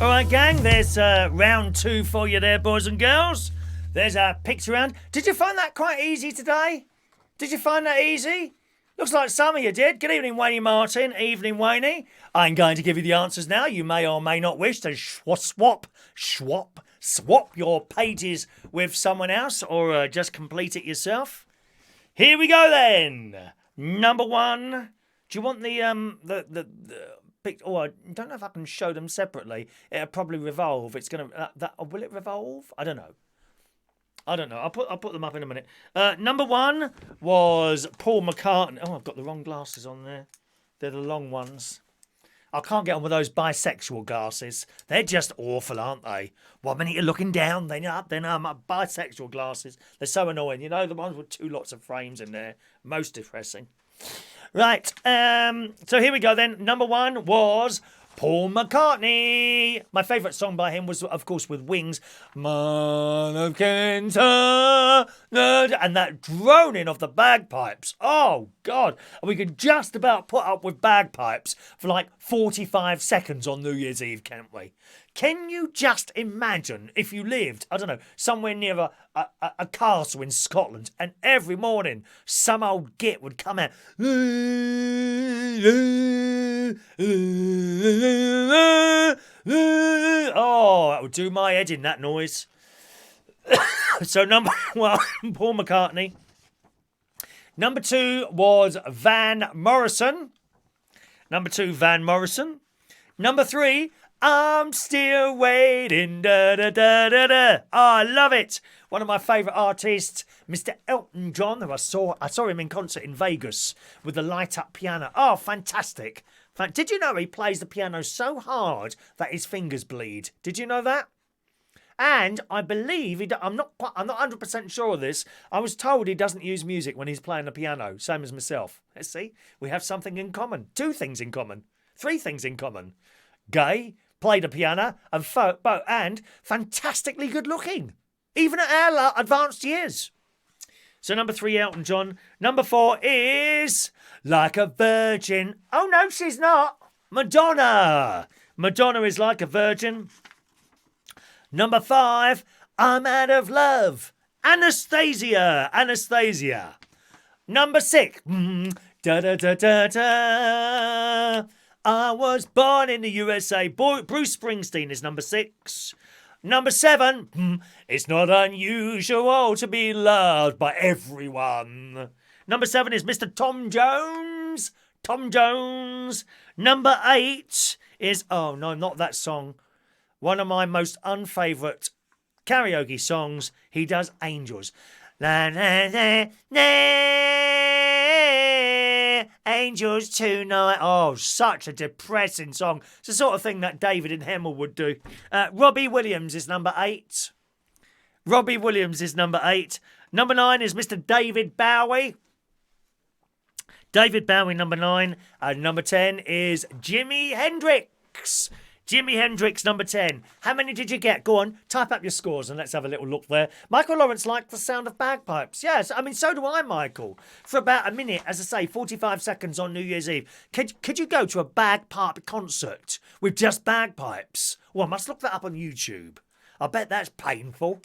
All right, gang, there's round 2 for you there, boys and girls. There's a picture round. Did you find that quite easy today? Did you find that easy? Looks like some of you did. Good evening, Wayne Martin. Evening, Wayne. I'm going to give you the answers now. You may or may not wish to swap your pages with someone else or just complete it yourself. Here we go then. Number 1. Do you want the pic? Oh, I don't know if I can show them separately. It'll probably revolve. It's gonna will it revolve? I don't know. I'll put them up in a minute. Number 1 was Paul McCartney. Oh, I've got the wrong glasses on there. They're the long ones. I can't get on with those bisexual glasses. They're just awful, aren't they? 1 minute you're looking down, then up, then my bisexual glasses. They're so annoying. You know, the ones with 2 lots of frames in there. Most depressing. Right, so here we go then. Number 1 was Paul McCartney. My favourite song by him was, of course, with Wings. Man of Kentucky. And that droning of the bagpipes. Oh, God. We could just about put up with bagpipes for like 45 seconds on New Year's Eve, can't we? Can you just imagine if you lived, I don't know, somewhere near a castle in Scotland, and every morning some old git would come out. Oh, that would do my head in, that noise. So number one, Paul McCartney. Number two was Van Morrison. Number three, I'm still waiting. Da, da, da, da, da. Oh, I love it. One of my favourite artists, Mr. Elton John, who I saw him in concert in Vegas with the light-up piano. Oh, fantastic. Did you know he plays the piano so hard that his fingers bleed? Did you know that? And I believe, I'm not 100% sure of this, I was told he doesn't use music when he's playing the piano, same as myself. Let's see, we have something in common. 2 things in common. 3 things in common. Gay, played the piano, and fantastically good looking. Even at our advanced years. So number 3, Elton John. Number 4 is Like a Virgin. Oh no, she's not. Madonna. Madonna is Like a Virgin. Number 5, I'm Out of Love. Anastasia. Number 6, da da da da da. I was born in the USA. Bruce Springsteen is number 6. Number 7, it's not unusual to be loved by everyone. Number 7 is Mr. Tom Jones. Number 8 is, oh no, not that song. One of my most unfavourite karaoke songs. He does Angels. La, la, la, la, Angels tonight. Oh, such a depressing song. It's the sort of thing that David and Hemmel would do. Robbie Williams is number 8. Number 9 is Mr. David Bowie. Number 9. And number 10 is Jimi Hendrix. Number 10. How many did you get? Go on, type up your scores and let's have a little look there. Michael Lawrence liked the sound of bagpipes. Yes, I mean, so do I, Michael. For about a minute, as I say, 45 seconds on New Year's Eve. Could you go to a bagpipe concert with just bagpipes? Well, I must look that up on YouTube. I bet that's painful.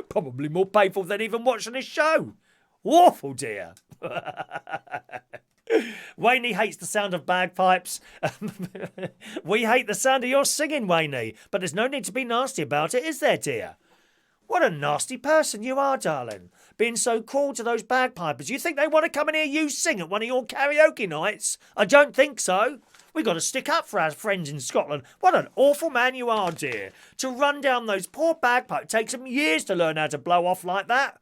Probably more painful than even watching this show. Awful, dear. Wayne hates the sound of bagpipes. We hate the sound of your singing, Wayne, but there's no need to be nasty about it, is there, dear? What a nasty person you are, darling. Being so cruel to those bagpipers. You think they want to come and hear you sing at one of your karaoke nights? I don't think so. We've got to stick up for our friends in Scotland. What an awful man you are, dear. To run down those poor bagpipes takes them years to learn how to blow off like that.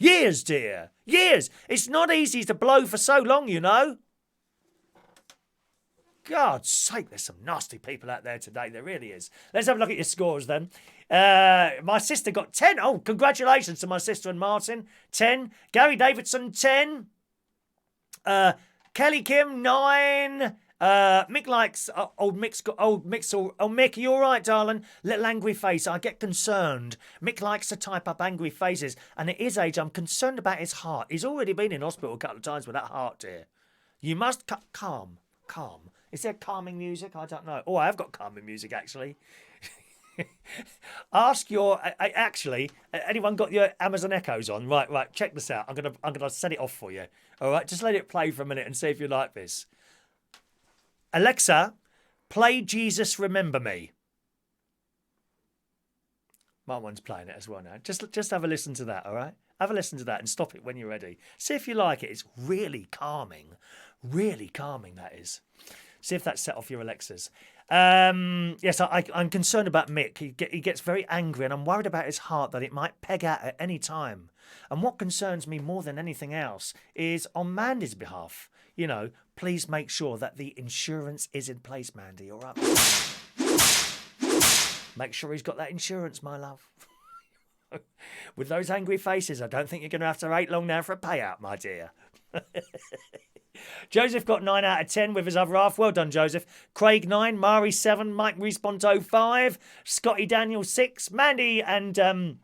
Years, dear. Years. It's not easy to blow for so long, you know. God's sake, there's some nasty people out there today. There really is. Let's have a look at your scores then. My sister got 10. Oh, congratulations to my sister and Martin. 10. Gary Davidson, 10. Kelly Kim, 9. Mick likes Mick, you all right, darling? Little angry face. I get concerned. Mick likes to type up angry faces, and at his age, I'm concerned about his heart. He's already been in hospital a couple of times with that heart, dear. You must calm. Is there calming music? I don't know. Oh, I have got calming music actually. Ask your anyone got your Amazon Echoes on? Right. Check this out. I'm gonna set it off for you. All right, just let it play for a minute and see if you like this. Alexa, play Jesus Remember Me. My one's playing it as well now. Just have a listen to that, all right? Have a listen to that and stop it when you're ready. See if you like it. It's really calming. Really calming, that is. See if that set off your Alexas. Yes, I'm concerned about Mick. He gets very angry and I'm worried about his heart that it might peg out at any time. And what concerns me more than anything else is on Mandy's behalf. You know, please make sure that the insurance is in place, Mandy, all right? Make sure he's got that insurance, my love. With those angry faces, I don't think you're going to have to wait long now for a payout, my dear. Joseph got 9 out of 10 with his other half. Well done, Joseph. Craig 9, Mari 7, Mike Responto 5, Scotty Daniel 6, Mandy and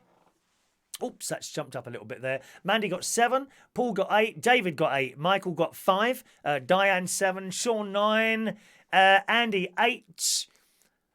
oops, that's jumped up a little bit there. Mandy got 7, Paul got 8, David got 8, Michael got 5, Diane 7, Sean 9, Andy 8,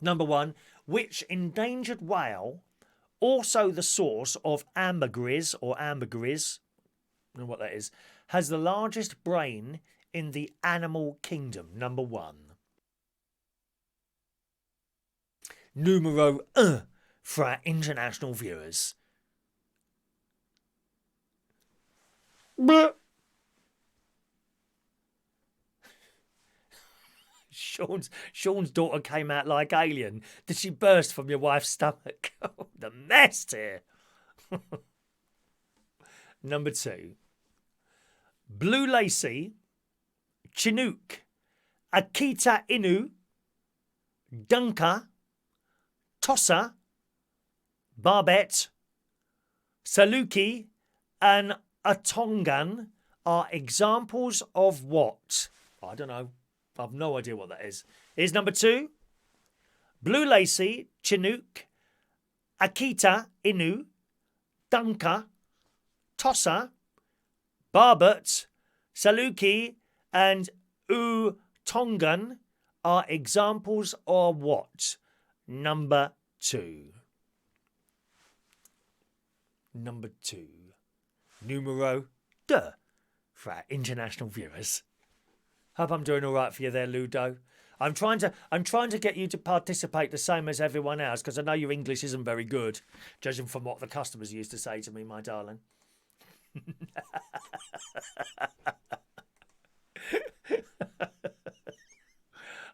Number 1, which endangered whale, also the source of ambergris, I don't know what that is, has the largest brain in the animal kingdom? Number 1. Numero 1 for our international viewers. Sean's daughter came out like alien. Did she burst from your wife's stomach? Oh, the mess here. Number 2. Blue Lacy, Chinook, Akita Inu, Dunker, Tossa, Barbet, Saluki, and Atongan are examples of what? I don't know. I've no idea what that is. Here's number 2. Blue Lacy, Chinook, Akita Inu, Dunker, Tossa, Barbet, Saluki, and Utongan are examples of what? Number 2. Number 2. Numero 2 for our international viewers. Hope I'm doing all right for you there, Ludo. I'm trying to get you to participate the same as everyone else, because I know your English isn't very good, judging from what the customers used to say to me, my darling.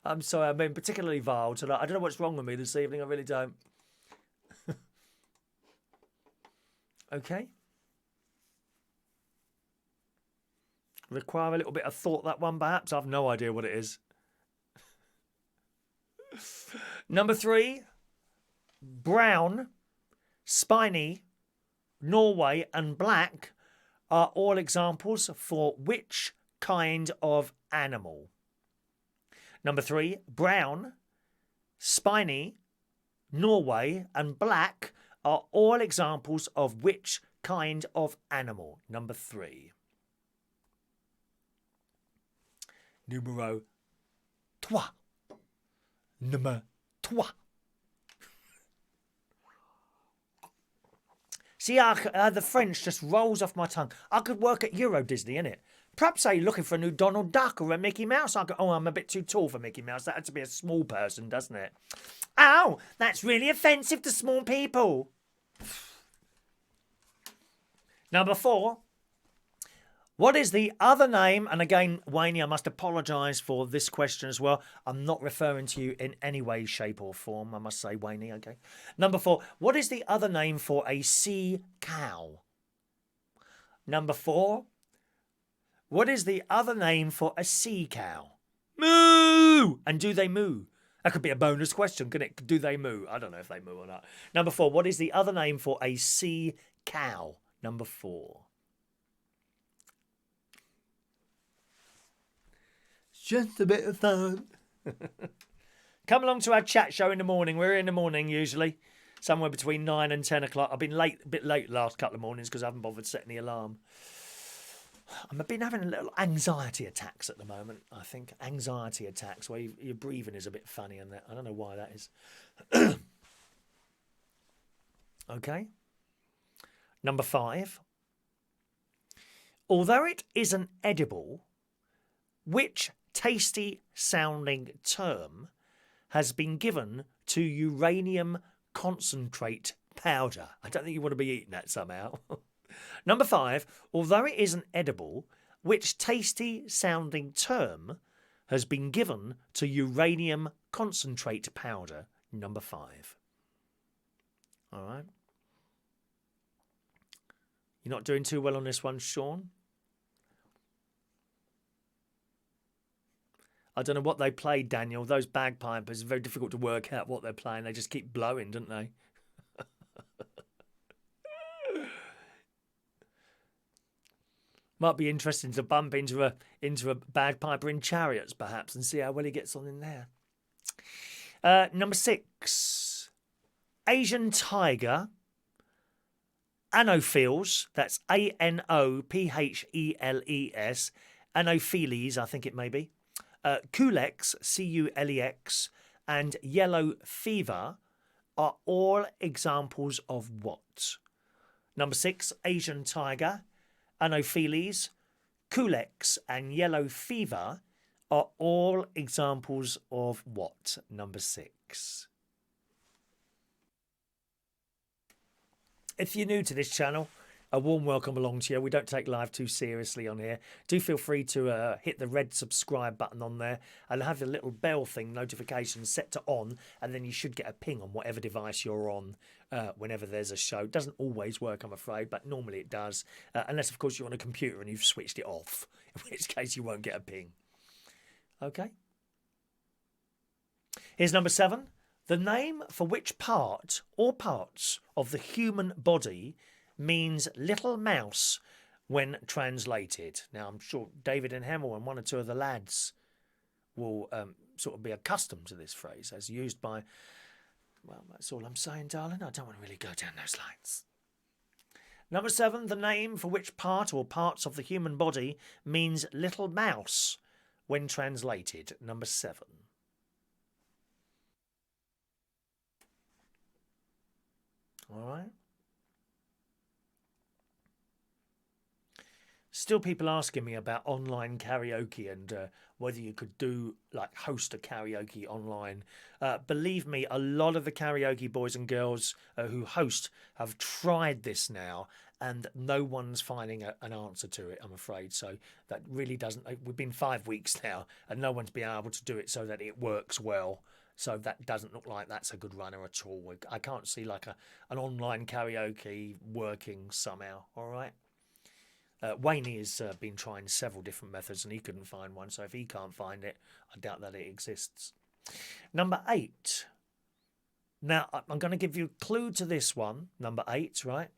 I'm sorry, I'm being particularly vile tonight. I don't know what's wrong with me this evening, I really don't. Okay. Require a little bit of thought, that one, perhaps? I've no idea what it is. Number 3. Brown, spiny, Norway, and black are all examples for which kind of animal? Number 3. Brown, spiny, Norway, and black are all examples of which kind of animal? Number 3. Numero 3. Number 3. See, the French just rolls off my tongue. I could work at Euro Disney, innit? Perhaps you're looking for a new Donald Duck or a Mickey Mouse. I go, oh, I'm a bit too tall for Mickey Mouse. That had to be a small person, doesn't it? Ow, that's really offensive to small people. Number 4. What is the other name? And again, Wayne, I must apologise for this question as well. I'm not referring to you in any way, shape or form, I must say, Wayne, okay? Number 4. What is the other name for a sea cow? Number 4. What is the other name for a sea cow? Moo! And do they moo? That could be a bonus question, couldn't it? Do they moo? I don't know if they moo or not. Number 4. What is the other name for a sea cow? Number 4. Just a bit of fun. Come along to our chat show in the morning. We're in the morning usually, somewhere between 9 and 10 o'clock. I've been a bit late the last couple of mornings because I haven't bothered setting the alarm. I've been having a little anxiety attacks at the moment, I think. Anxiety attacks where your breathing is a bit funny and that. I don't know why that is. Okay. Number 5. Although it isn't edible, which tasty sounding term has been given to uranium concentrate powder? I don't think you want to be eating that somehow. Number 5, although it isn't edible, which tasty sounding term has been given to uranium concentrate powder? Number 5. All right. You're not doing too well on this one, Sean. I don't know what they play, Daniel. Those bagpipers, it's very difficult to work out what they're playing. They just keep blowing, don't they? Might be interesting to bump into a bagpiper in Chariots, perhaps, and see how well he gets on in there. Number 6. Asian tiger. Anopheles. That's Anopheles. Anopheles, I think it may be. Culex, Culex, and yellow fever are all examples of what? Number 6, Asian tiger, Anopheles, Culex and yellow fever are all examples of what? Number 6. If you're new to this channel, a warm welcome along to you. We don't take live too seriously on here. Do feel free to hit the red subscribe button on there and have the little bell thing, notifications set to on, and then you should get a ping on whatever device you're on whenever there's a show. It doesn't always work, I'm afraid, but normally it does. Unless, of course, you're on a computer and you've switched it off, in which case you won't get a ping. Okay. Here's number 7. The name for which part or parts of the human body means little mouse when translated. Now, I'm sure David and Hemel and one or two of the lads will sort of be accustomed to this phrase as used by, well, that's all I'm saying, darling. I don't want to really go down those lines. Number 7, the name for which part or parts of the human body means little mouse when translated. Number 7. All right. Still people asking me about online karaoke and whether you could do, like, host a karaoke online. Believe me, a lot of the karaoke boys and girls who host have tried this now and no one's finding an answer to it, I'm afraid. So that really doesn't... We've been 5 weeks now and no one's been able to do it so that it works well. So that doesn't look like that's a good runner at all. I can't see, like, an online karaoke working somehow, all right? Wayne has been trying several different methods and he couldn't find one. So if he can't find it, I doubt that it exists. Number 8. Now, I'm going to give you a clue to this one. Number 8, right?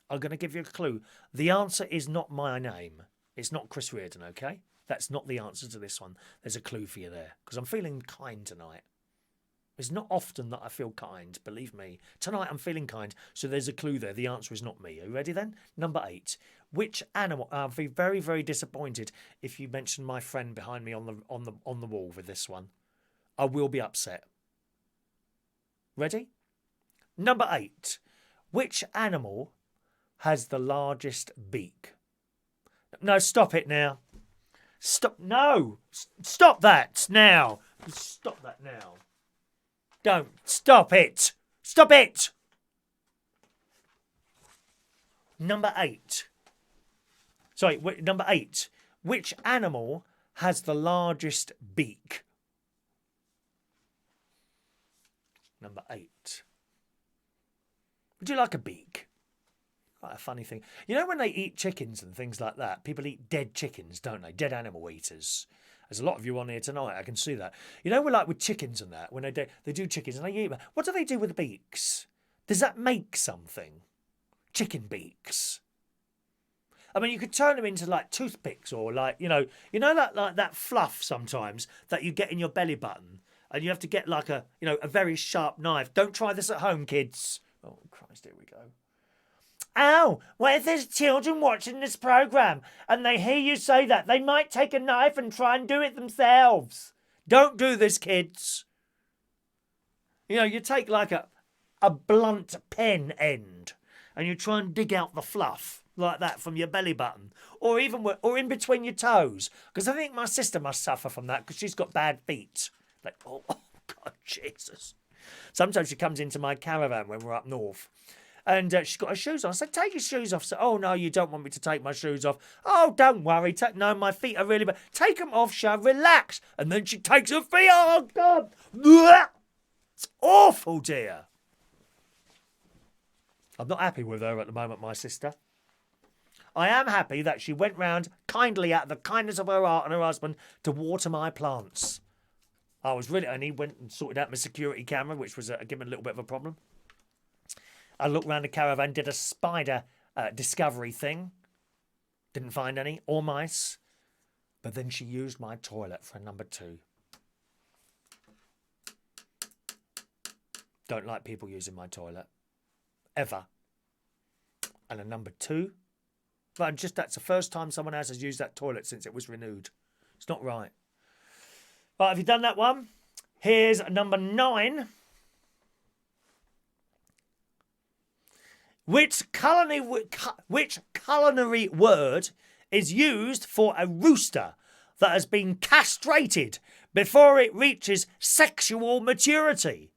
I'm going to give you a clue. The answer is not my name. It's not Chris Reardon, okay? That's not the answer to this one. There's a clue for you there. Because I'm feeling kind tonight. It's not often that I feel kind, believe me. Tonight I'm feeling kind, so there's a clue there. The answer is not me. Are you ready then? Number 8. Which animal? I'll be very, very disappointed if you mention my friend behind me on the wall with this one. I will be upset. Ready? Number 8. Which animal has the largest beak? No, stop it now. Stop. No. Stop that now. Stop that now. Don't. Stop it. Stop it. Number 8. Sorry, number 8. Which animal has the largest beak? Number 8. Would you like a beak? Quite a funny thing. You know when they eat chickens and things like that, people eat dead chickens, don't they? Dead animal eaters. There's a lot of you on here tonight, I can see that. You know, we're like with chickens and that, when they do chickens and they eat them. What do they do with the beaks? Does that make something? Chicken beaks. I mean, you could turn them into like toothpicks or like, you know that like that fluff sometimes that you get in your belly button and you have to get like a very sharp knife. Don't try this at home, kids. Oh, Christ, here we go. Ow, what if there's children watching this programme and they hear you say that? They might take a knife and try and do it themselves. Don't do this, kids. You know, you take like a blunt pen end and you try and dig out the fluff like that from your belly button or in between your toes. Because I think my sister must suffer from that because she's got bad feet. Like, oh, God, Jesus. Sometimes she comes into my caravan when we're up north. And she's got her shoes on. I said, take your shoes off. So, oh, no, you don't want me to take my shoes off. Oh, don't worry. No, my feet are really bad. Take them off, Shav. Relax. And then she takes her feet off. Oh, God. It's awful, dear. I'm not happy with her at the moment, my sister. I am happy that she went round kindly out of the kindness of her heart and her husband to water my plants. I was really... And he went and sorted out my security camera, which was giving a little bit of a problem. I looked round the caravan, did a spider discovery thing. Didn't find any, or mice. But then she used my toilet for a number 2. Don't like people using my toilet. Ever. And a number 2. But that's the first time someone else has used that toilet since it was renewed. It's not right. Right, have you done that one? Here's number 9. Which culinary word is used for a rooster that has been castrated before it reaches sexual maturity?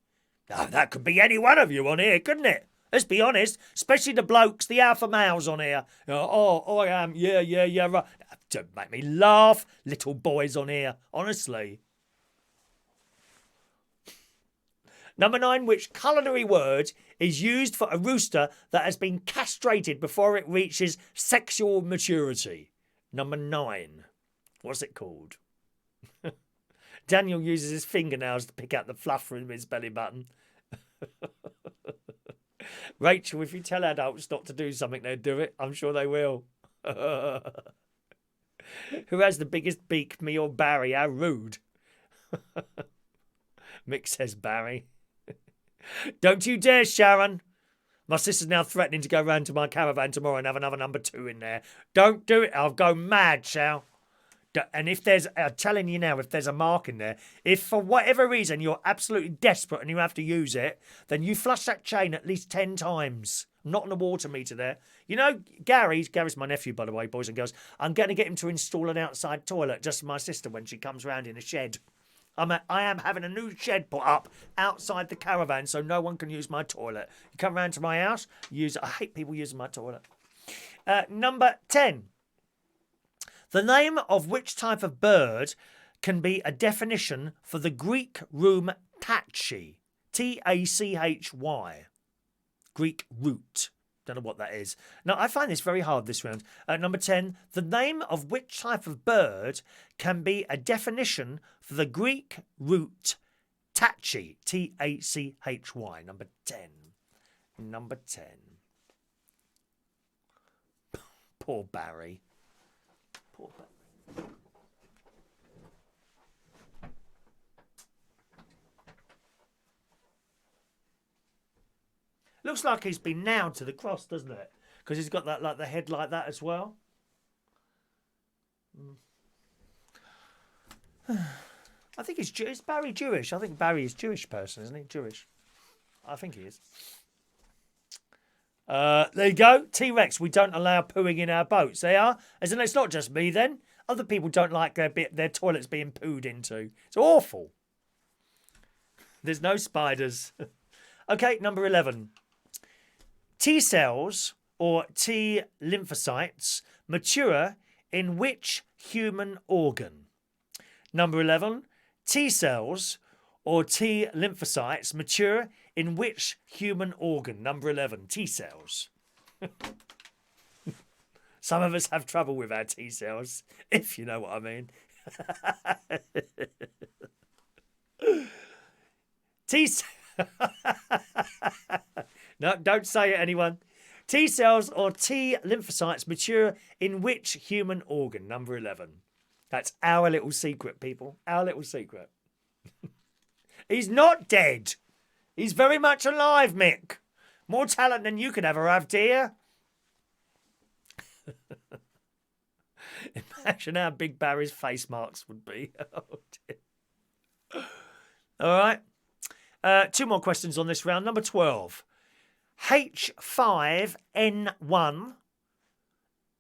Oh, that could be any one of you on here, couldn't it? Let's be honest, especially the blokes, the alpha males on here. Oh, I am, yeah, right. Don't make me laugh, little boys on here, honestly. Number 9, which culinary word is used for a rooster that has been castrated before it reaches sexual maturity? Number 9. What's it called? Daniel uses his fingernails to pick out the fluff from his belly button. Rachel, if you tell adults not to do something, they'll do it. I'm sure they will. Who has the biggest beak, me or Barry? How rude. Mick says Barry. Don't you dare, Sharon. My sister's now threatening to go round to my caravan tomorrow and have another number 2 in there. Don't do it. I'll go mad, Shal. And if there's, I'm telling you now, if there's a mark in there, if for whatever reason you're absolutely desperate and you have to use it, then you flush that chain at least 10 times. Not on the water meter there. You know, Gary's my nephew, by the way, boys and girls. I'm going to get him to install an outside toilet just for my sister when she comes round in a shed. I am having a new shed put up outside the caravan so no one can use my toilet. You come round to my house, I hate people using my toilet. Number 10. The name of which type of bird can be a definition for the Greek room tachy? Tachy. Greek root. Don't know what that is. Now, I find this very hard this round. Number 10. The name of which type of bird can be a definition for the Greek root tachy? Tachy. Number 10. Number 10. Poor Barry. Poor Barry. Looks like he's been nailed to the cross, doesn't it? Because he's got that, like the head like that as well. I think is Barry Jewish? I think Barry is a Jewish person, isn't he? Jewish. I think he is. There you go. T-Rex, we don't allow pooing in our boats. They are. As in, it's not just me then. Other people don't like their toilets being pooed into. It's awful. There's no spiders. Okay, number 11. T cells or T lymphocytes mature in which human organ? Number 11. T cells or T lymphocytes mature in which human organ? Number 11. T cells. Some of us have trouble with our T cells, if you know what I mean. T cells. No, don't say it, anyone. T cells or T lymphocytes mature in which human organ? Number 11. That's our little secret, people. Our little secret. He's not dead. He's very much alive, Mick. More talent than you could ever have, dear. Imagine how big Barry's face marks would be. Oh, dear. All right. 2 more questions on this round. Number 12. H5N1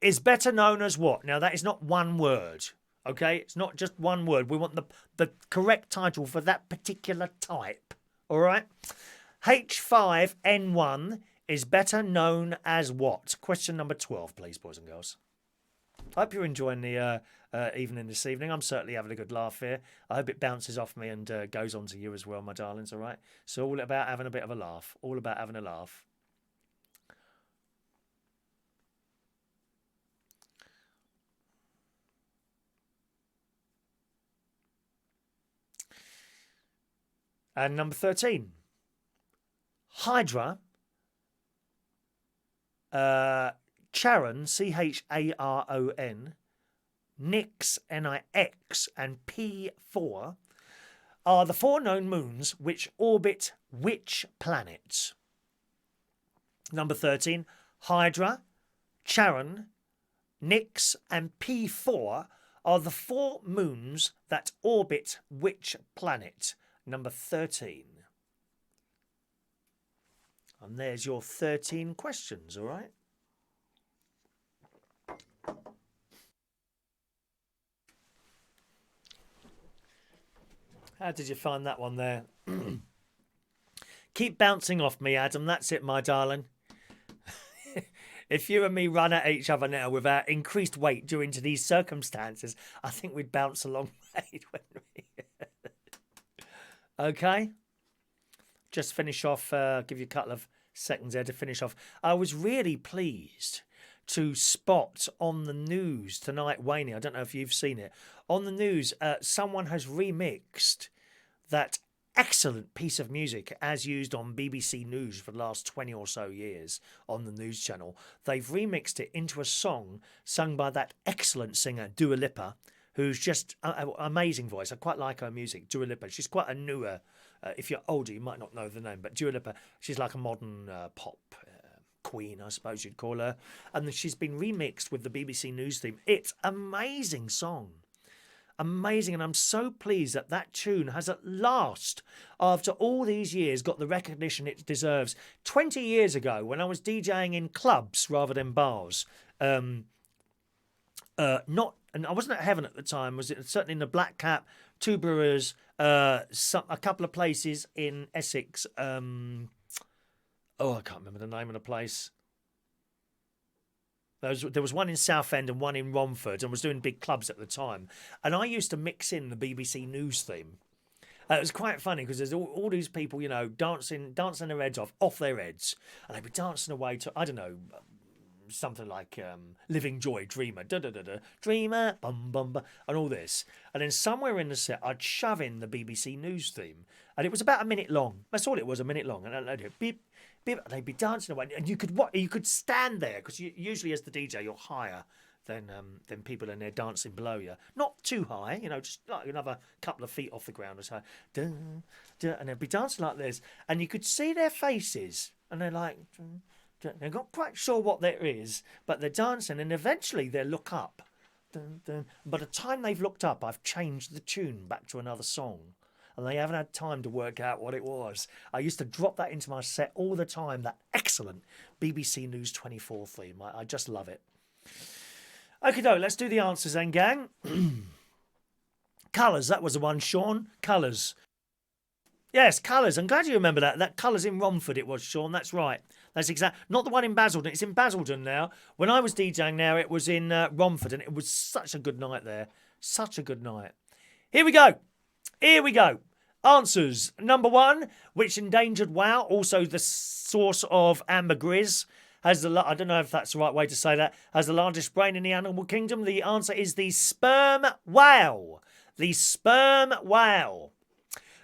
is better known as what? Now, that is not one word, okay? It's not just one word. We want the correct title for that particular type, all right? H5N1 is better known as what? Question number 12, please, boys and girls. I hope you're enjoying the evening this evening. I'm certainly having a good laugh here. I hope it bounces off me and goes on to you as well, my darlings, all right? It's all about having a bit of a laugh. All about having a laugh. And number 13. Hydra. Charon, Charon, Nix, Nix, and P4 are the 4 known moons which orbit which planets? Number 13. Hydra, Charon, Nix, and P4 are the 4 moons that orbit which planet? number 13. And there's your 13 questions, all right? How did you find that one there? Keep bouncing off me, Adam. That's it, my darling. If you and me run at each other now with our increased weight due into these circumstances, I think we'd bounce a long way, wouldn't we? Okay. Just finish off, give you a couple of seconds there to finish off. I was really pleased to spot on the news tonight, Wayne, I don't know if you've seen it. On the news, someone has remixed that excellent piece of music as used on BBC News for the last 20 or so years on the news channel. They've remixed it into a song sung by that excellent singer Dua Lipa, who's just an amazing voice. I quite like her music, Dua Lipa. She's quite a newer, if you're older you might not know the name, but Dua Lipa, she's like a modern pop queen, I suppose you'd call her. And she's been remixed with the BBC News theme. It's an amazing song. Amazing, and I'm so pleased that that tune has at last, after all these years, got the recognition it deserves. 20 years ago, when I was DJing in clubs rather than bars, and I wasn't at Heaven at the time, was it certainly in the Black Cap, Two Brewers, a couple of places in Essex. I can't remember the name of the place. There was one in Southend and one in Romford, and was doing big clubs at the time. And I used to mix in the BBC News theme. It was quite funny because there's all these people, you know, dancing their heads off their heads. And they'd be dancing away to, I don't know, something like Living Joy, Dreamer, da-da-da-da, Dreamer, bum-bum-bum, and all this. And then somewhere in the set, I'd shove in the BBC News theme. And it was about a minute long. That's all it was, a minute long. And I'd hear beep, beep, and they'd be dancing away. And you could stand there, because usually as the DJ, you're higher than people in there dancing below you. Not too high, you know, just like another couple of feet off the ground or so. Dun, dun, and they'd be dancing like this. And you could see their faces. And they're like... They're not quite sure what there is, but they're dancing, and eventually they'll look up. Dun, dun. By the time they've looked up, I've changed the tune back to another song, and they haven't had time to work out what it was. I used to drop that into my set all the time, that excellent BBC News 24 theme. I just love it. Okay, let's do the answers then, gang. Colours, that was the one, Sean. Colours. Yes, Colours. I'm glad you remember that. That Colours in Romford it was, Sean. That's right. That's exact. Not the one in Basildon. It's in Basildon now. When I was DJing now, it was in Romford, and it was such a good night there. Such a good night. Here we go. Answers. Number 1, which endangered wow, also the source of ambergris, has the, I don't know if that's the right way to say that, has the largest brain in the animal kingdom. The answer is the sperm whale. The sperm whale.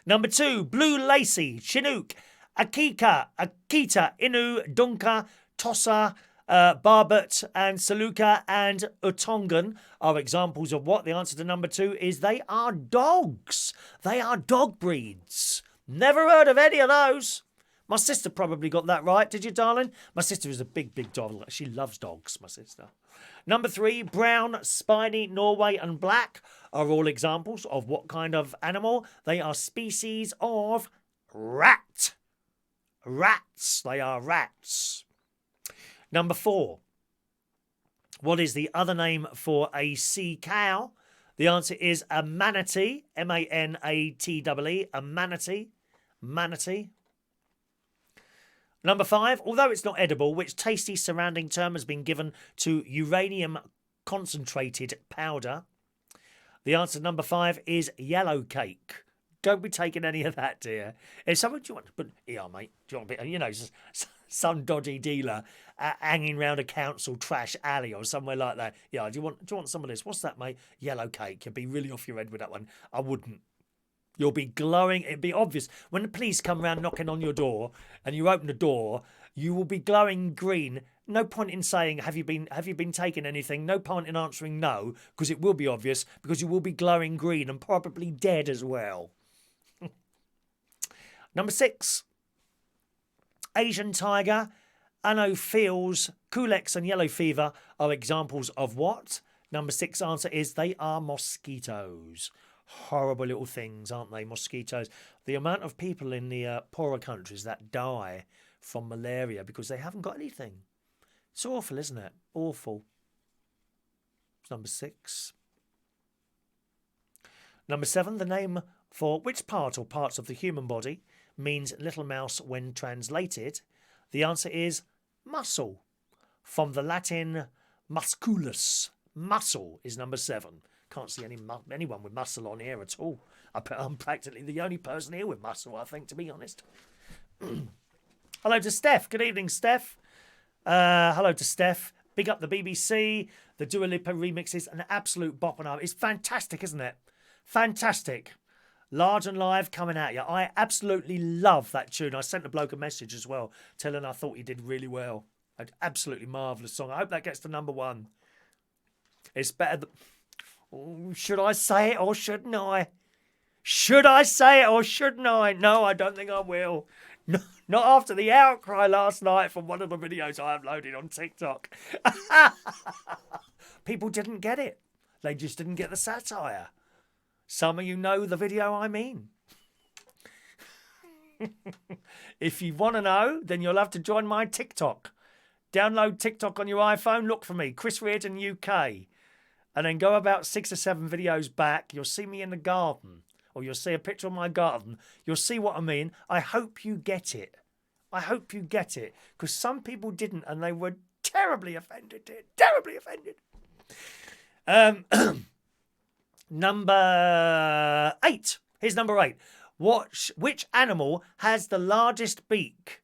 Number 2, blue lacy, chinook, Akita, Inu, Dunka, Tossa, Barbet, and Saluka, and Utongan are examples of what? The answer to number 2 is they are dogs. They are dog breeds. Never heard of any of those. My sister probably got that right. Did you, darling? My sister is a big, big dog. She loves dogs, my sister. Number 3, brown, spiny, Norway, and black are all examples of what kind of animal? They are species of rat. Rats. They are rats. Number 4. What is the other name for a sea cow? The answer is a manatee. M-A-N-A-T-E-E. A manatee. Manatee. Number 5. Although it's not edible, which tasty surrounding term has been given to uranium concentrated powder? The answer to number 5 is yellow cake. Don't be taking any of that, dear. If someone, do you want to put, yeah, mate, do you want a bit, you know, some dodgy dealer hanging around a council trash alley or somewhere like that. Yeah, do you want some of this? What's that, mate? Yellow cake. You'd be really off your head with that one. I wouldn't. You'll be glowing. It'd be obvious when the police come around knocking on your door and you open the door. You will be glowing green. No point in saying, have you been taking anything? No point in answering no, because it will be obvious, because you will be glowing green and probably dead as well. Number 6. Asian tiger, Anopheles, Culex and yellow fever are examples of what? Number 6 answer is they are mosquitoes. Horrible little things, aren't they? Mosquitoes. The amount of people in the poorer countries that die from malaria because they haven't got anything. It's awful, isn't it? Awful. It's number 6. Number 7, the name for which part or parts of the human body means little mouse when translated? The answer is muscle. From the Latin musculus. Muscle is number 7. Can't see anyone with muscle on here at all. I'm practically the only person here with muscle, I think, to be honest. Hello to Steph. Good evening, Steph. Hello to Steph. Big up the BBC. The Dua Lipa remix is an absolute bop and up. It's fantastic, isn't it? Fantastic. Large and live coming at you. I absolutely love that tune. I sent the bloke a message as well, telling I thought he did really well. An absolutely marvellous song. I hope that gets to number 1. It's better than... Oh, should I say it or shouldn't I? Should I say it or shouldn't I? No, I don't think I will. No, not after the outcry last night from one of the videos I uploaded on TikTok. People didn't get it. They just didn't get the satire. Some of you know the video I mean. If you want to know, then you'll have to join my TikTok. Download TikTok on your iPhone. Look for me, Chris Reardon UK. And then go about 6 or 7 videos back. You'll see me in the garden. Or you'll see a picture of my garden. You'll see what I mean. I hope you get it. I hope you get it. Because some people didn't and they were terribly offended. Terribly offended. Number 8. Here's number 8. Which animal has the largest beak?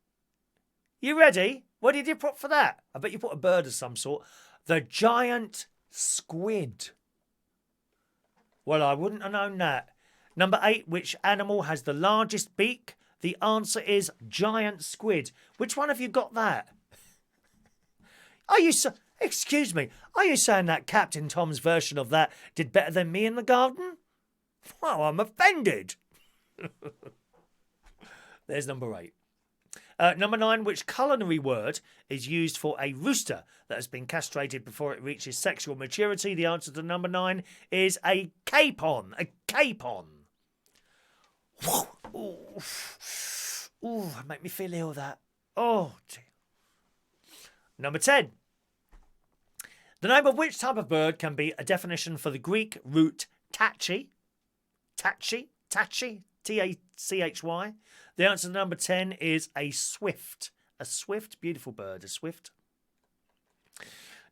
You ready? What did you put for that? I bet you put a bird of some sort. The giant squid. Well, I wouldn't have known that. Number 8. Which animal has the largest beak? The answer is giant squid. Which one have you got that? Excuse me. Are you saying that Captain Tom's version of that did better than me in the garden? Well, I'm offended. There's number 8. Number 9, which culinary word is used for a rooster that has been castrated before it reaches sexual maturity? The answer to number 9 is a capon. A capon. Ooh, make me feel ill, that. Oh, dear. Number 10. The name of which type of bird can be a definition for the Greek root tachi? Tachi? T-A-C-H-Y. The answer to number 10 is a swift. A swift, beautiful bird, a swift.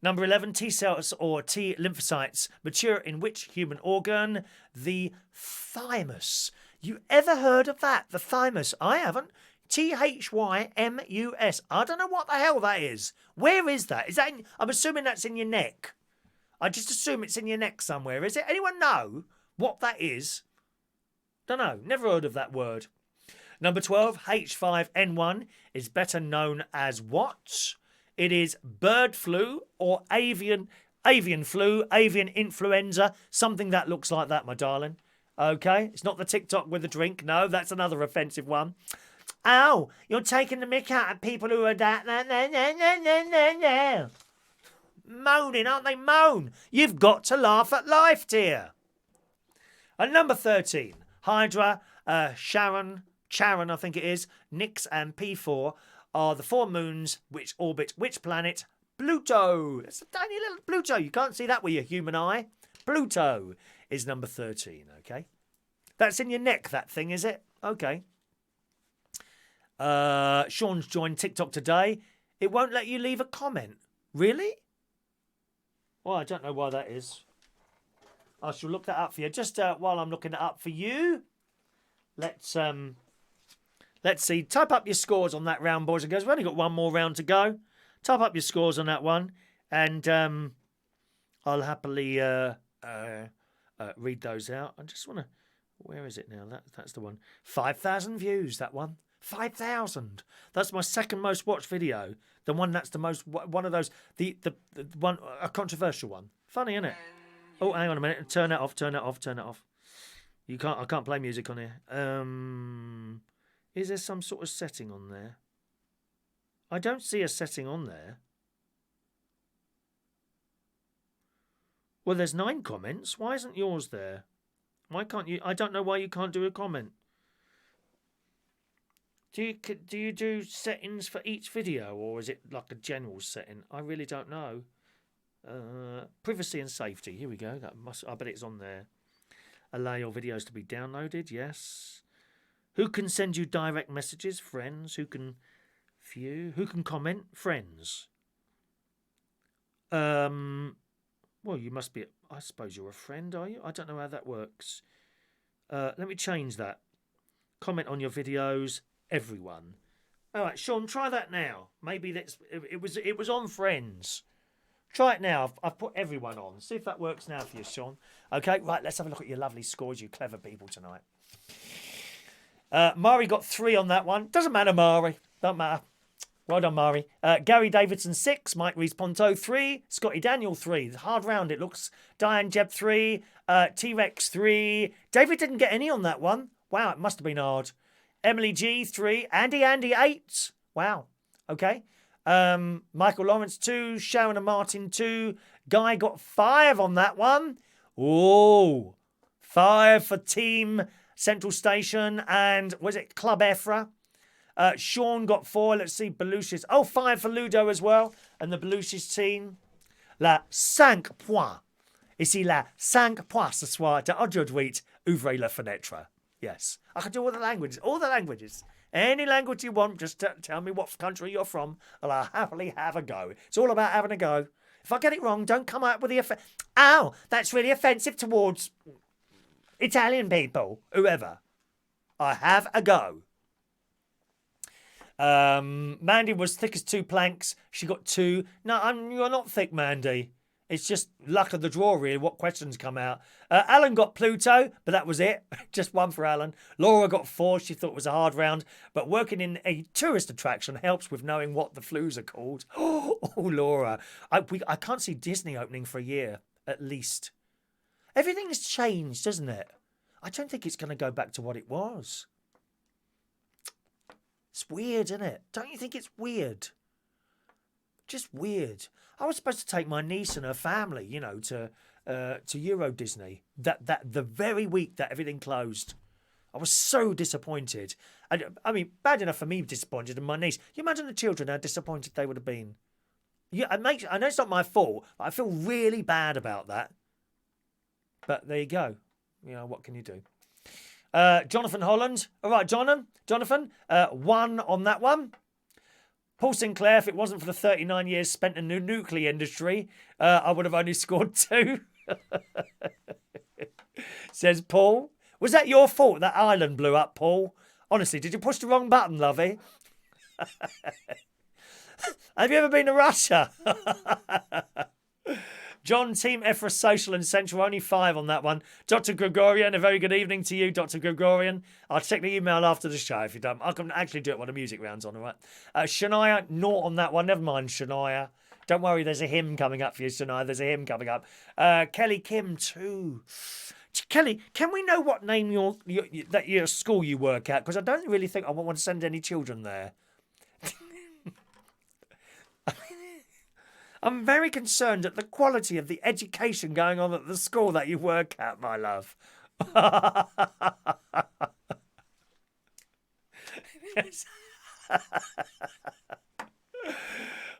Number 11, T cells or T lymphocytes mature in which human organ? The thymus. You ever heard of that? The thymus? I haven't. T-H-Y-M-U-S. I don't know what the hell that is. Where is that? Is that? I'm assuming that's in your neck. I just assume it's in your neck somewhere. Is it? Anyone know what that is? Don't know. Never heard of that word. Number 12, H5N1 is better known as what? It is bird flu or avian flu, avian influenza, something that looks like that, my darling. Okay? It's not the TikTok with the drink. No, that's another offensive one. Oh, you're taking the mick out of people who are that. Moaning, aren't they? Moan. You've got to laugh at life, dear. And number 13, Hydra, Charon, I think it is, Nix and P4 are the 4 moons which orbit which planet? Pluto. It's a tiny little Pluto. You can't see that with your human eye. Pluto is number 13, okay? That's in your neck, that thing, is it? Okay. Sean's joined TikTok today. It won't let you leave a comment. Really? Well, I don't know why that is. I shall look that up for you. Just while I'm looking it up for you, let's see. Type up your scores on that round, boys and girls. We've only got one more round to go. Type up your scores on that one, and I'll happily read those out. I just want to... Where is it now? That's the one. 5,000 views, that one. 5,000. That's my second most watched video. The one that's the most... One of those... The one... A controversial one. Funny, isn't it? Oh, hang on a minute. Turn that off. I can't play music on here. Is there some sort of setting on there? I don't see a setting on there. Well, there's 9 comments. Why isn't yours there? Why can't you? I don't know why you can't do a comment. Do you do settings for each video, or is it like a general setting? I really don't know. Privacy and safety. Here we go. I bet it's on there. Allow your videos to be downloaded. Yes. Who can send you direct messages? Friends. Who can view? Who can comment? Friends. Well, you must be. I suppose you're a friend, are you? I don't know how that works. Let me change that. Comment on your videos. Everyone. All right, Sean, try that now. Maybe it was on Friends. Try it now. I've put everyone on. See if that works now for you, Sean. Okay, right, let's have a look at your lovely scores, you clever people tonight. Mari got 3 on that one. Doesn't matter, Mari. Don't matter. Well done, Mari. Gary Davidson 6, Mike Rees-Ponto 3, Scotty Daniel 3. Hard round, it looks. Diane Jeb 3, T-Rex 3. David didn't get any on that one. Wow, it must have been hard. Emily G 3, Andy 8. Wow. Okay. Michael Lawrence 2, Sharon and Martin 2. Guy got 5 on that one. Oh, 5 for Team Central Station and was it Club Efra? Sean got 4. Let's see, Belushis. Oh, 5 for Ludo as well. And the Belushis team. La 5 points. Ici la 5 points ce soir de aujourd'hui. Ouvrez la fenêtre. Yes. I can do all the languages. All the languages. Any language you want, just tell me what country you're from, and I'll happily have a go. It's all about having a go. If I get it wrong, don't come out with the ow, that's really offensive towards Italian people, whoever. I have a go. Mandy was thick as 2 planks. She got 2. No, you're not thick, Mandy. It's just luck of the draw, really, what questions come out. Alan got Pluto, but that was it. Just 1 for Alan. Laura got 4. She thought it was a hard round. But working in a tourist attraction helps with knowing what the flus are called. Oh, Laura. I can't see Disney opening for a year, at least. Everything's changed, hasn't it? I don't think it's going to go back to what it was. It's weird, isn't it? Don't you think it's weird? Just weird. I was supposed to take my niece and her family, you know, to Euro Disney. That the very week that everything closed, I was so disappointed. I mean, bad enough for me disappointed, and my niece. You imagine the children how disappointed they would have been. Yeah, I know it's not my fault, but I feel really bad about that. But there you go. You know, what can you do? Jonathan Holland. All right, Jonathan. 1 on that one. Paul Sinclair, if it wasn't for the 39 years spent in the nuclear industry, I would have only scored 2. Says Paul. Was that your fault that island blew up, Paul? Honestly, did you push the wrong button, lovey? Have you ever been to Russia? John, Team Efra Social and Central, only 5 on that one. Dr. Gregorian, a very good evening to you, Dr. Gregorian. I'll check the email after the show if you don't. I can actually do it when the music round's on, all right? Shania, 0 on that one. Never mind, Shania. Don't worry, there's a hymn coming up for you, Shania. There's a hymn coming up. Kelly Kim, 2. Kelly, can we know what name your school you work at? Because I don't really think I want to send any children there. I'm very concerned at the quality of the education going on at the school that you work at, my love.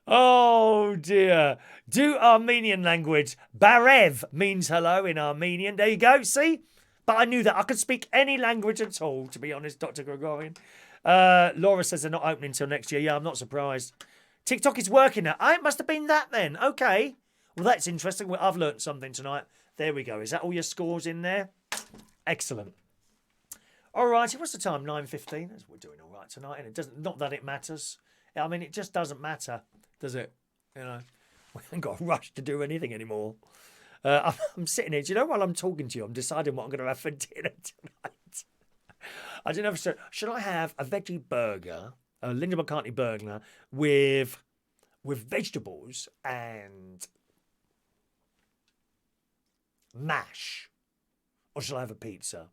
Oh, dear. Do Armenian language. Barev means hello in Armenian. There you go, see? But I knew that. I could speak any language at all, to be honest, Dr. Gregorian. Laura says they're not opening until next year. Yeah, I'm not surprised. TikTok is working now. Oh, it must have been that then. Okay. Well, that's interesting. Well, I've learnt something tonight. There we go. Is that all your scores in there? Excellent. All righty. What's the time? 9:15. We're doing all right tonight. And it doesn't. Not that it matters. I mean, it just doesn't matter, does it? You know, we haven't got a rush to do anything anymore. I'm sitting here. Do you know, while I'm talking to you, I'm deciding what I'm going to have for dinner tonight. I don't know. Should I have a veggie burger? A Linda McCartney burger with vegetables and mash, or shall I have a pizza?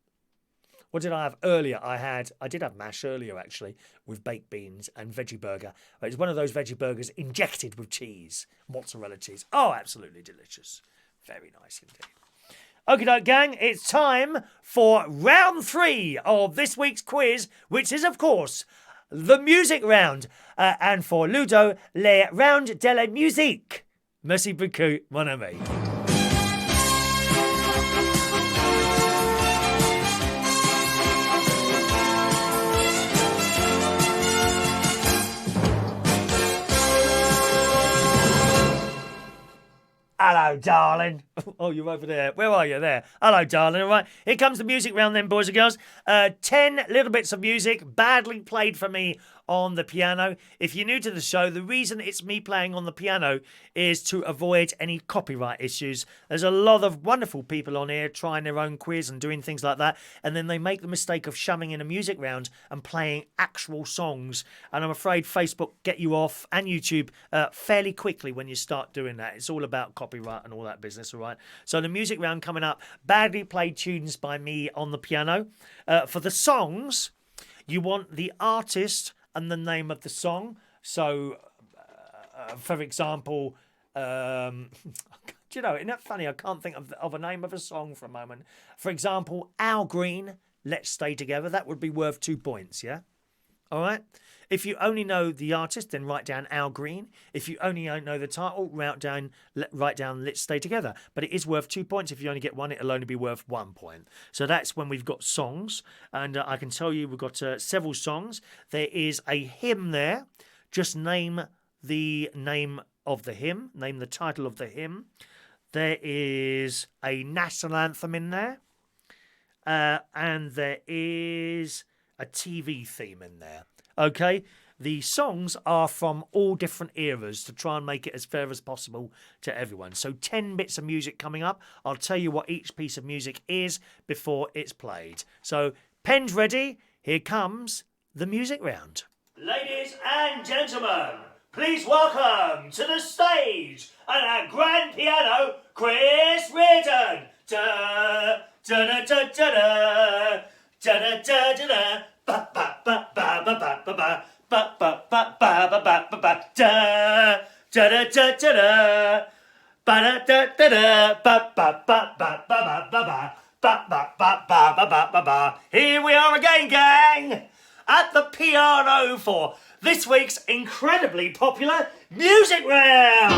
What did I have earlier? I did have mash earlier actually with baked beans and veggie burger. It's one of those veggie burgers injected with cheese, mozzarella cheese. Oh, absolutely delicious, very nice indeed. Okie doke, gang, it's time for round 3 of this week's quiz, which is, of course, the music round. And for Ludo, le round de la musique. Merci beaucoup, mon ami. Hello, darling. Oh, you're over there. Where are you? There. Hello, darling. All right. Here comes the music round then, boys and girls. 10 little bits of music, badly played for me on the piano. If you're new to the show, the reason it's me playing on the piano is to avoid any copyright issues. There's a lot of wonderful people on here trying their own quiz and doing things like that, and then they make the mistake of shoving in a music round and playing actual songs. And I'm afraid Facebook get you off, and YouTube, fairly quickly when you start doing that. It's all about copyright and all that business, all right? So the music round coming up, badly played tunes by me on the piano. For the songs, you want the artist and the name of the song. So, for example, do you know, isn't that funny? I can't think of a name of a song for a moment. For example, Al Green, Let's Stay Together. That would be worth 2 points, yeah? All right? If you only know the artist, then write down Al Green. If you only know the title, write down Let's Stay Together. But it is worth 2 points. If you only get one, it'll only be worth 1 point. So that's when we've got songs. And I can tell you we've got several songs. There is a hymn there. Just name the name of the hymn. Name the title of the hymn. There is a national anthem in there. And there is a TV theme in there. Okay, the songs are from all different eras to try and make it as fair as possible to everyone. So 10 bits of music coming up. I'll tell you what each piece of music is before it's played. So pens ready, here comes the music round. Ladies and gentlemen, please welcome to the stage on our grand piano, Chris Reardon. Da da da da da da da da da da. Ba ba ba ba ba ba ba ba ba ba ba ba ba ba ba ba da da da da da ba da da da da ba ba ba ba ba ba ba ba ba ba ba ba ba ba. Here we are again, gang, at the piano for this week's incredibly popular music round.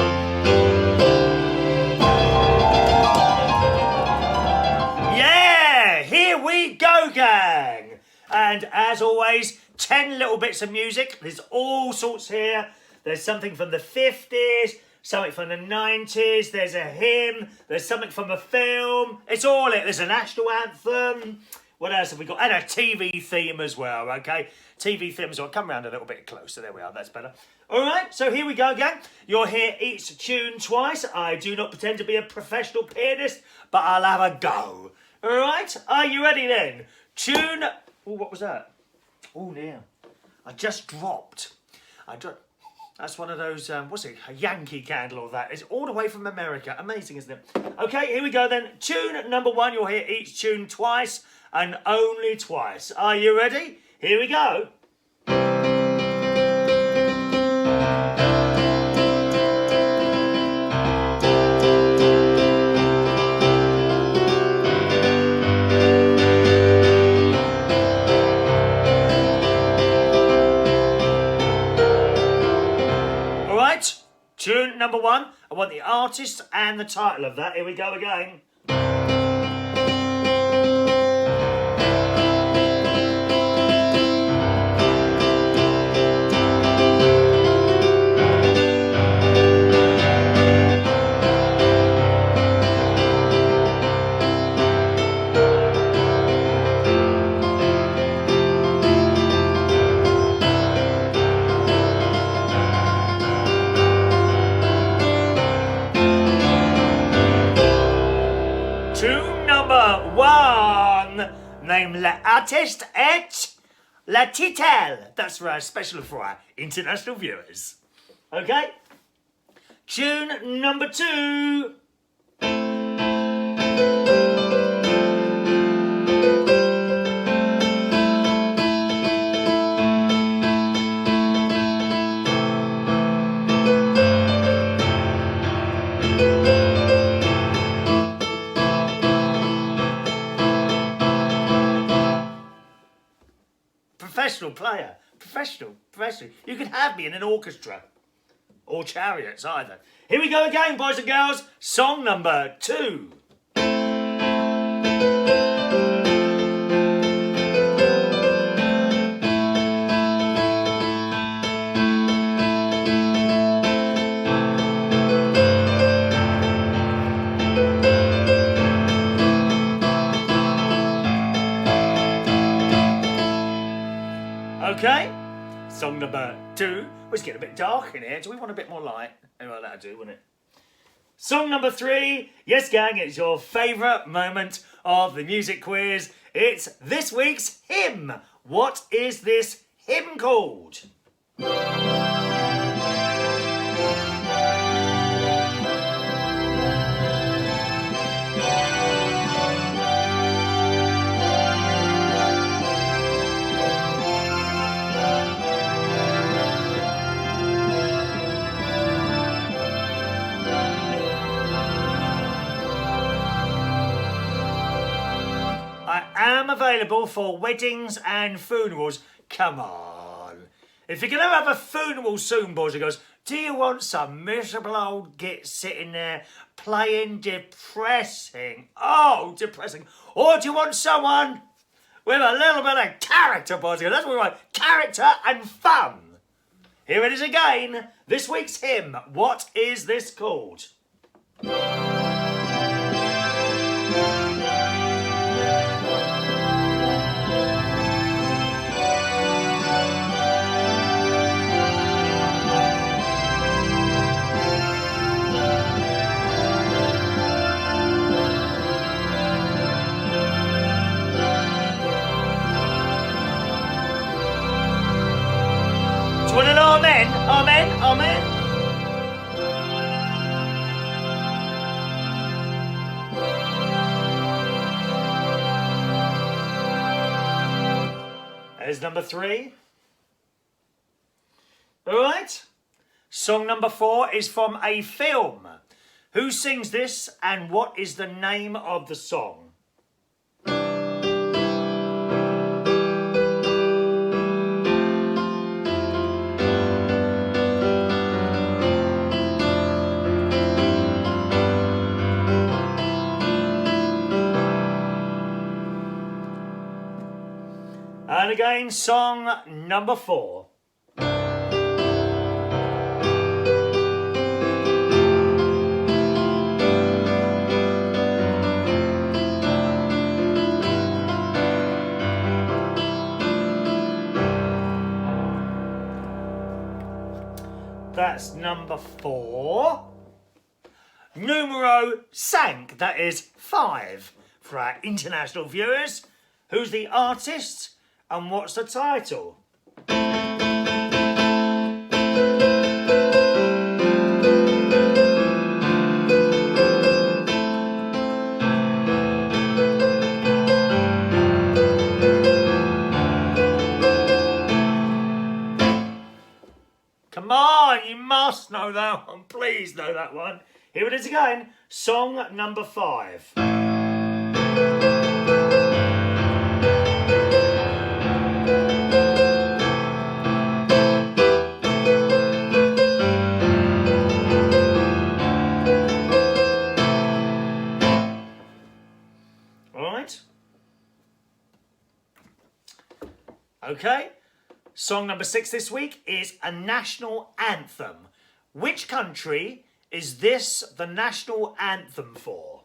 Yeah, here we go, gang. And as always, 10 little bits of music. There's all sorts here. There's something from the 50s, something from the 90s. There's a hymn. There's something from a film. It's all it. There's a national anthem. What else have we got? And a TV theme as well, okay? TV theme as well. Come round a little bit closer. There we are. That's better. All right, so here we go, gang. You'll hear each tune twice. I do not pretend to be a professional pianist, but I'll have a go. All right? Are you ready then? Tune... Oh, what was that? Oh, dear. I just dropped. That's one of those, what's it? A Yankee candle or that. It's all the way from America. Amazing, isn't it? Okay, here we go then. Tune number 1. You'll hear each tune twice and only twice. Are you ready? Here we go. Tune number 1. I want the artist and the title of that. Here we go again. Name l'artiste et la title. That's special for our international viewers. Okay? Tune number 2. professional player. Professional. You could have me in an orchestra. Or chariots, either. Here we go again, boys and girls. Song number 2. Okay, song number 2. It's getting a bit dark in here. Do we want a bit more light? Anyway, that'll do, wouldn't it? Song number 3. Yes, gang, it's your favourite moment of the music quiz. It's this week's hymn. What is this hymn called? I am available for weddings and funerals. Come on. If you're going to have a funeral soon, boys and girls, do you want some miserable old git sitting there playing depressing? Oh, depressing. Or do you want someone with a little bit of character, boys and girls? That's what we want. Character and fun. Here it is again. This week's hymn. What is this called? Do you want an amen? Amen? Amen? There's number 3. Alright. Song number 4 is from a film. Who sings this and what is the name of the song? And again, song number 4. That's number 4. Numero 5, that is 5. For our international viewers, who's the artist? And what's the title? Come on, you must know that one. Please know that one. Here it is again. Song number 5. Okay, song number 6 this week is a national anthem. Which country is this the national anthem for?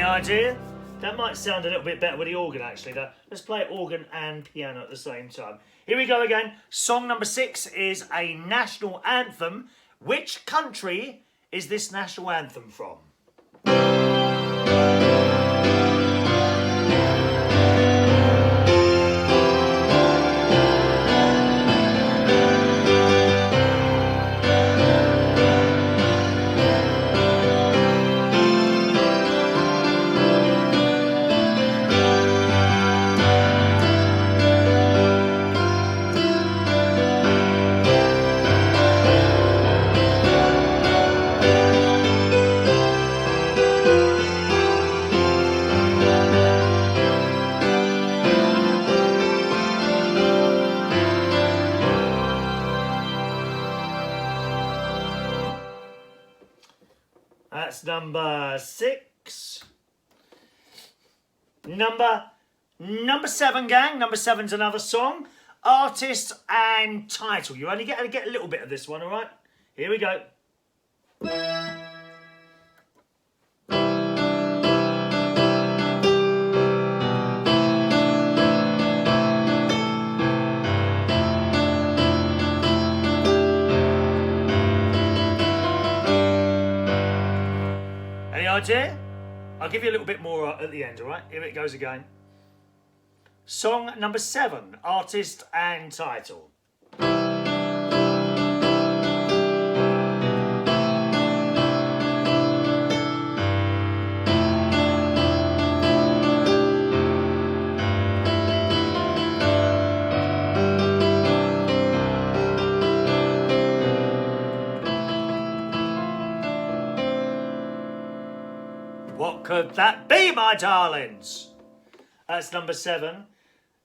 Idea? That might sound a little bit better with the organ actually. Let's play organ and piano at the same time. Here we go again. Song number 6 is a national anthem. Which country is this national anthem from? That's number 6. Number 7, gang. Number 7's another song. Artist and title. You only get a little bit of this one, all right? Here we go. Any idea? I'll give you a little bit more at the end, all right? Here it goes again. Song number 7, artist and title. What could that be, my darlings? That's number 7.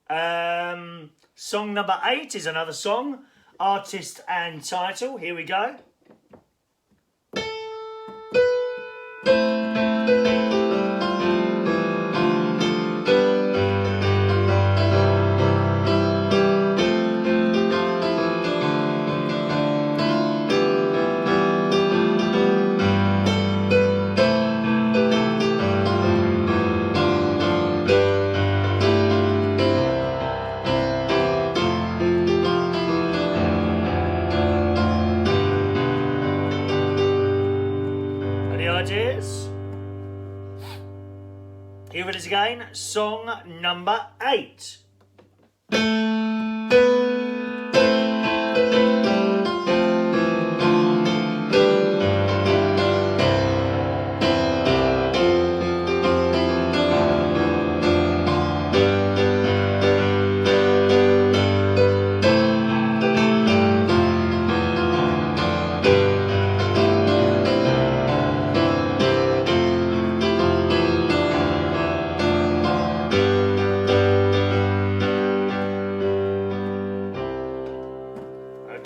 Song number 8 is another song. Artist and title. Here we go. Here it is again, song number 8.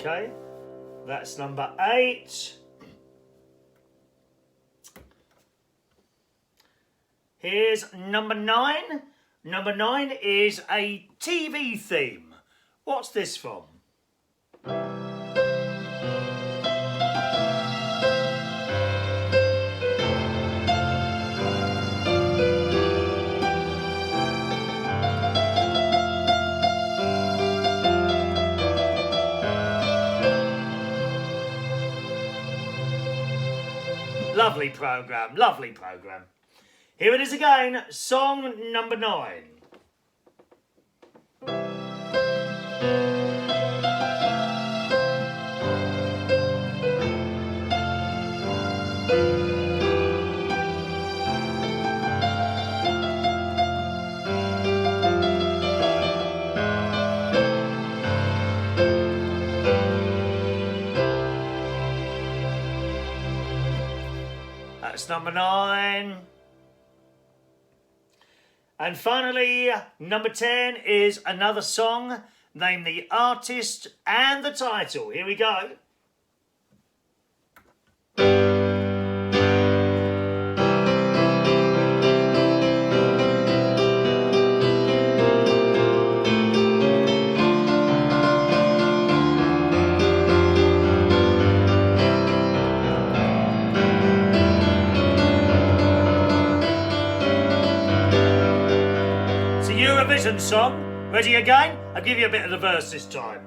Okay, that's number 8. Here's number 9. Number 9 is a TV theme. What's this from? Lovely programme, lovely programme. Here it is again, song number 9. That's number 9. And finally, number 10 is another song. Name the artist and the title. Here we go. Eurovision song. Ready again? I'll give you a bit of the verse this time.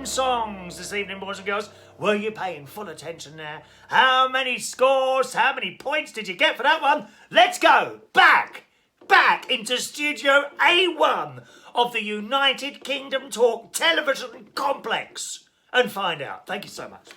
songs this evening, boys and girls. Were you paying full attention there? How many scores, how many points did you get for that one? Let's go back into Studio A1 of the United Kingdom Talk Television Complex and find out. Thank you so much.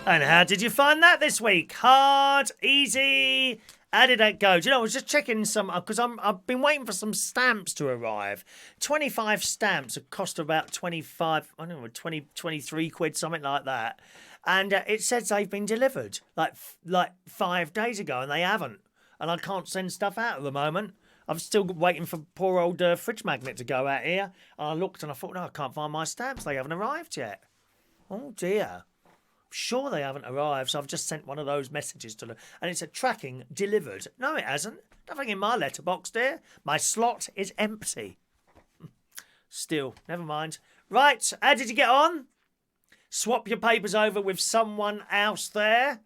And how did you find that this week? Hard, easy? How did that go? Do you know, I was just checking some, because I've been waiting for some stamps to arrive. 25 stamps, a cost of about 25, I don't know, 20, 23 quid, something like that. And it says they've been delivered like 5 days ago, and they haven't. And I can't send stuff out at the moment. I'm still waiting for poor old fridge magnet to go out here. And I looked and I thought, no, I can't find my stamps. They haven't arrived yet. Oh, dear. Sure they haven't arrived, so I've just sent one of those messages to them. And it said, tracking delivered. No, it hasn't. Nothing in my letterbox, dear. My slot is empty. Still, never mind. Right, how did you get on? Swap your papers over with someone else there.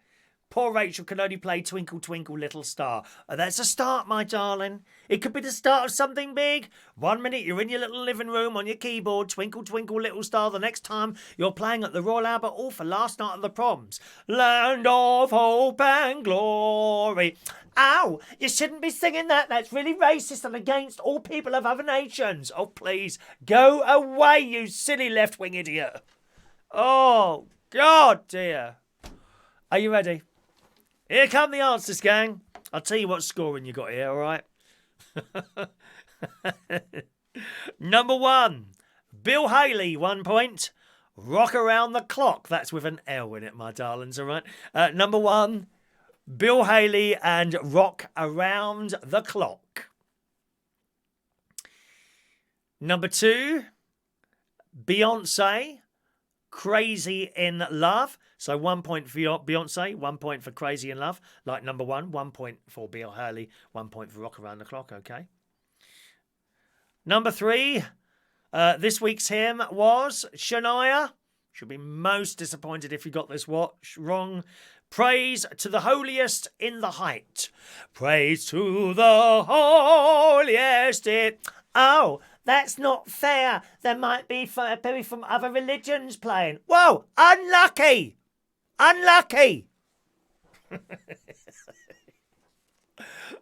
Poor Rachel can only play Twinkle Twinkle Little Star. That's a start, my darling. It could be the start of something big. 1 minute you're in your little living room on your keyboard, Twinkle Twinkle Little Star. The next time you're playing at the Royal Albert Hall for last night of the proms. Land of hope and glory. Ow, you shouldn't be singing that. That's really racist and against all people of other nations. Oh, please, go away, you silly left-wing idiot. Oh, God, dear. Are you ready? Here come the answers, gang. I'll tell you what scoring you got here, all right? Number 1, Bill Haley, 1 point. Rock Around the Clock. That's with an L in it, my darlings, all right? Number 1, Bill Haley and Rock Around the Clock. Number 2, Beyonce, Crazy in Love. So 1 point for Beyonce, 1 point for Crazy in Love. Like number 1, 1 point for Bill Haley, 1 point for Rock Around the Clock, okay. Number 3, this week's hymn was Shania. Should be most disappointed if you got this wrong. Praise to the holiest in the height. Praise to the holiest in... Oh, that's not fair. There might be people from other religions playing. Whoa, unlucky. Unlucky.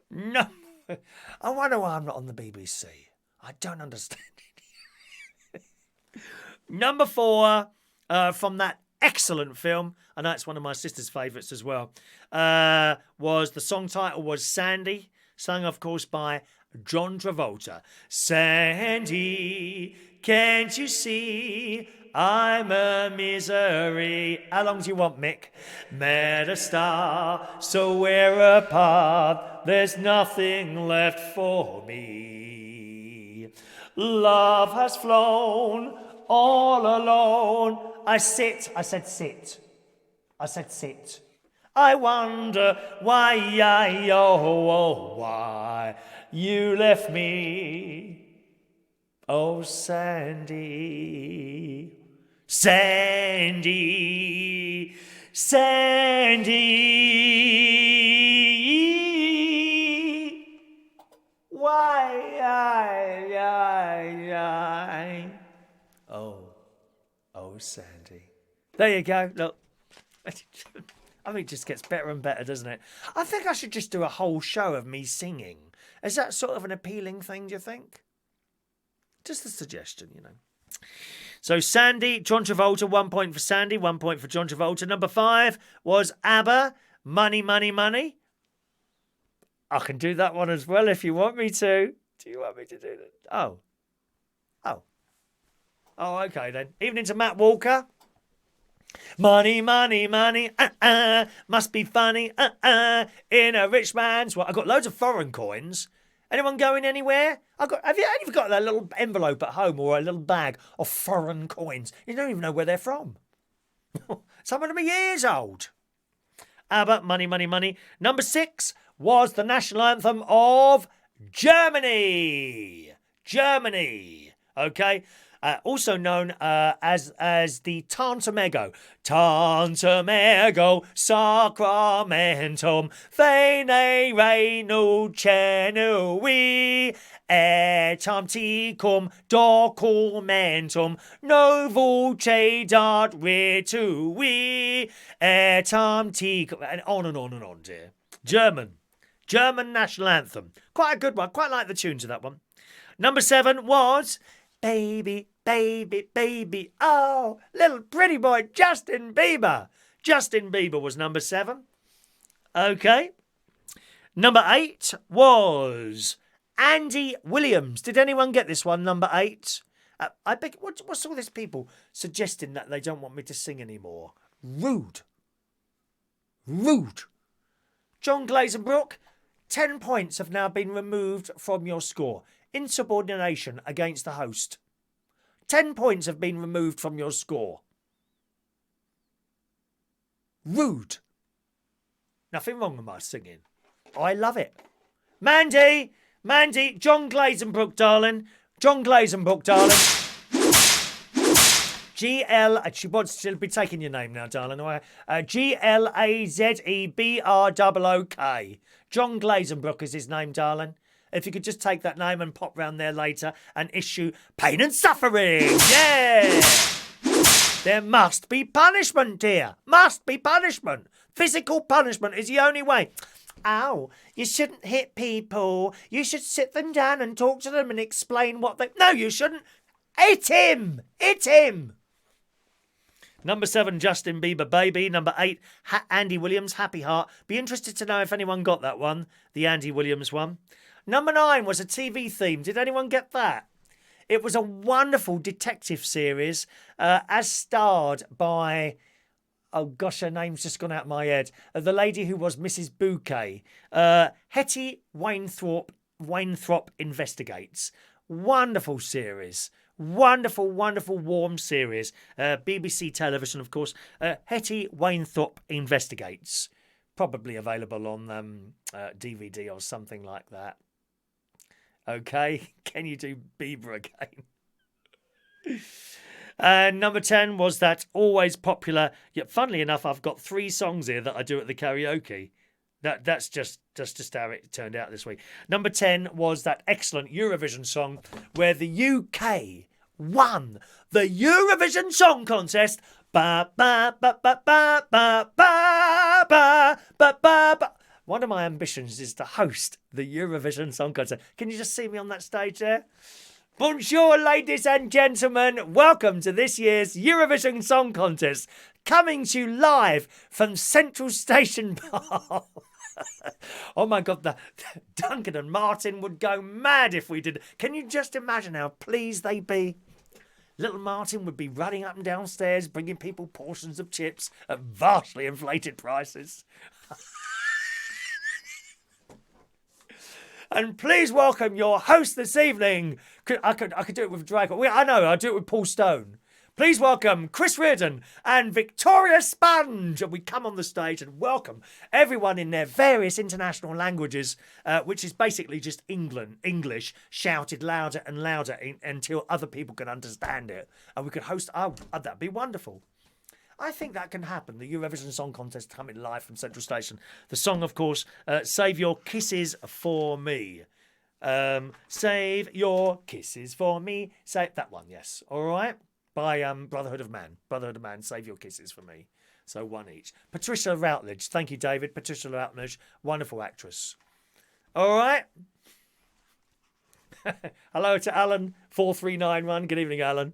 No. I wonder why I'm not on the BBC. I don't understand it. Number 4, from that excellent film, I know it's one of my sister's favourites as well, was the song title was Sandy, sung, of course, by John Travolta. Sandy, can't you see I'm a misery? How long do you want, Mick? Met a star, so we're apart. There's nothing left for me. Love has flown all alone. I said sit. I wonder why, oh, why you left me. Oh, Sandy, Sandy, Sandy. Why, oh, Sandy. There you go, look. I mean, it just gets better and better, doesn't it? I think I should just do a whole show of me singing. Is that sort of an appealing thing, do you think? Just a suggestion, you know. So Sandy, John Travolta, 1 point for Sandy, 1 point for John Travolta. Number 5 was ABBA, Money, Money, Money. I can do that one as well if you want me to. Do you want me to do that? Oh, okay then. Evening to Matt Walker. Money, money, money, must be funny, in a rich man's... Well, I've got loads of foreign coins. Anyone going anywhere? Have you got that little envelope at home or a little bag of foreign coins? You don't even know where they're from. Some of them are years old. ABBA, Money, Money, Money. Number 6 was the national anthem of Germany. Germany. Okay. also known as the Tantamego. Tantamego Sacramentum Vene Renu Cenui etam ticum documentum novo dat ritui etam ticum, and on and on and on, dear. German national anthem. Quite a good one. Quite like the tune to that one. Number 7 was Baby, Baby, Baby. Oh, little pretty boy Justin Bieber. Justin Bieber was number 7. Okay. Number 8 was Andy Williams. Did anyone get this one? Number 8. I beg. What's all this people suggesting that they don't want me to sing anymore? Rude. John Glazenbrook, 10 points have now been removed from your score. Insubordination against the host. 10 points have been removed from your score. Rude. Nothing wrong with my singing. I love it. Mandy, John Glazenbrook, darling. She'll be taking your name now, darling. GLAZEBROOK. John Glazenbrook is his name, darling. If you could just take that name and pop round there later and issue pain and suffering. Yeah! There must be punishment, dear. Must be punishment. Physical punishment is the only way. Ow, you shouldn't hit people. You should sit them down and talk to them and explain what they... No, you shouldn't. Hit him. Number 7, Justin Bieber, Baby. Number 8, Andy Williams, Happy Heart. Be interested to know if anyone got that one, the Andy Williams one. Number 9 was a TV theme. Did anyone get that? It was a wonderful detective series as starred by... Oh, gosh, her name's just gone out of my head. The lady who was Mrs. Bouquet. Hetty Wainthropp Investigates. Wonderful series. Wonderful, warm series. BBC television, of course. Hetty Wainthropp Investigates. Probably available on DVD or something like that. Okay, can you do Bieber again? Number 10 was that always popular, yet funnily enough, I've got 3 songs here that I do at the karaoke. That's just how it turned out this week. Number 10 was that excellent Eurovision song where the UK won the Eurovision Song Contest. Ba ba ba ba ba ba ba ba ba ba. One of my ambitions is to host the Eurovision Song Contest. Can you just see me on that stage there? Bonjour, ladies and gentlemen. Welcome to this year's Eurovision Song Contest, coming to you live from Central Station Park. Oh my God, Duncan and Martin would go mad if we did. Can you just imagine how pleased they'd be? Little Martin would be running up and downstairs, bringing people portions of chips at vastly inflated prices. And please welcome your host this evening. I could do it with Draco. I know, I'll do it with Paul Stone. Please welcome Chris Reardon and Victoria Sponge. And we come on the stage and welcome everyone in their various international languages, which is basically just English, shouted louder and louder until other people can understand it. And we could host... Oh, that'd be wonderful. I think that can happen. The Eurovision Song Contest coming live from Central Station. The song, of course, Save Your Kisses for Me. Save Your Kisses for Me. Say that one, yes. All right? By Brotherhood of Man. Brotherhood of Man, Save Your Kisses for Me. So 1 each. Patricia Routledge. Thank you, David. Patricia Routledge. Wonderful actress. All right? Hello to Alan 4391. Good evening, Alan.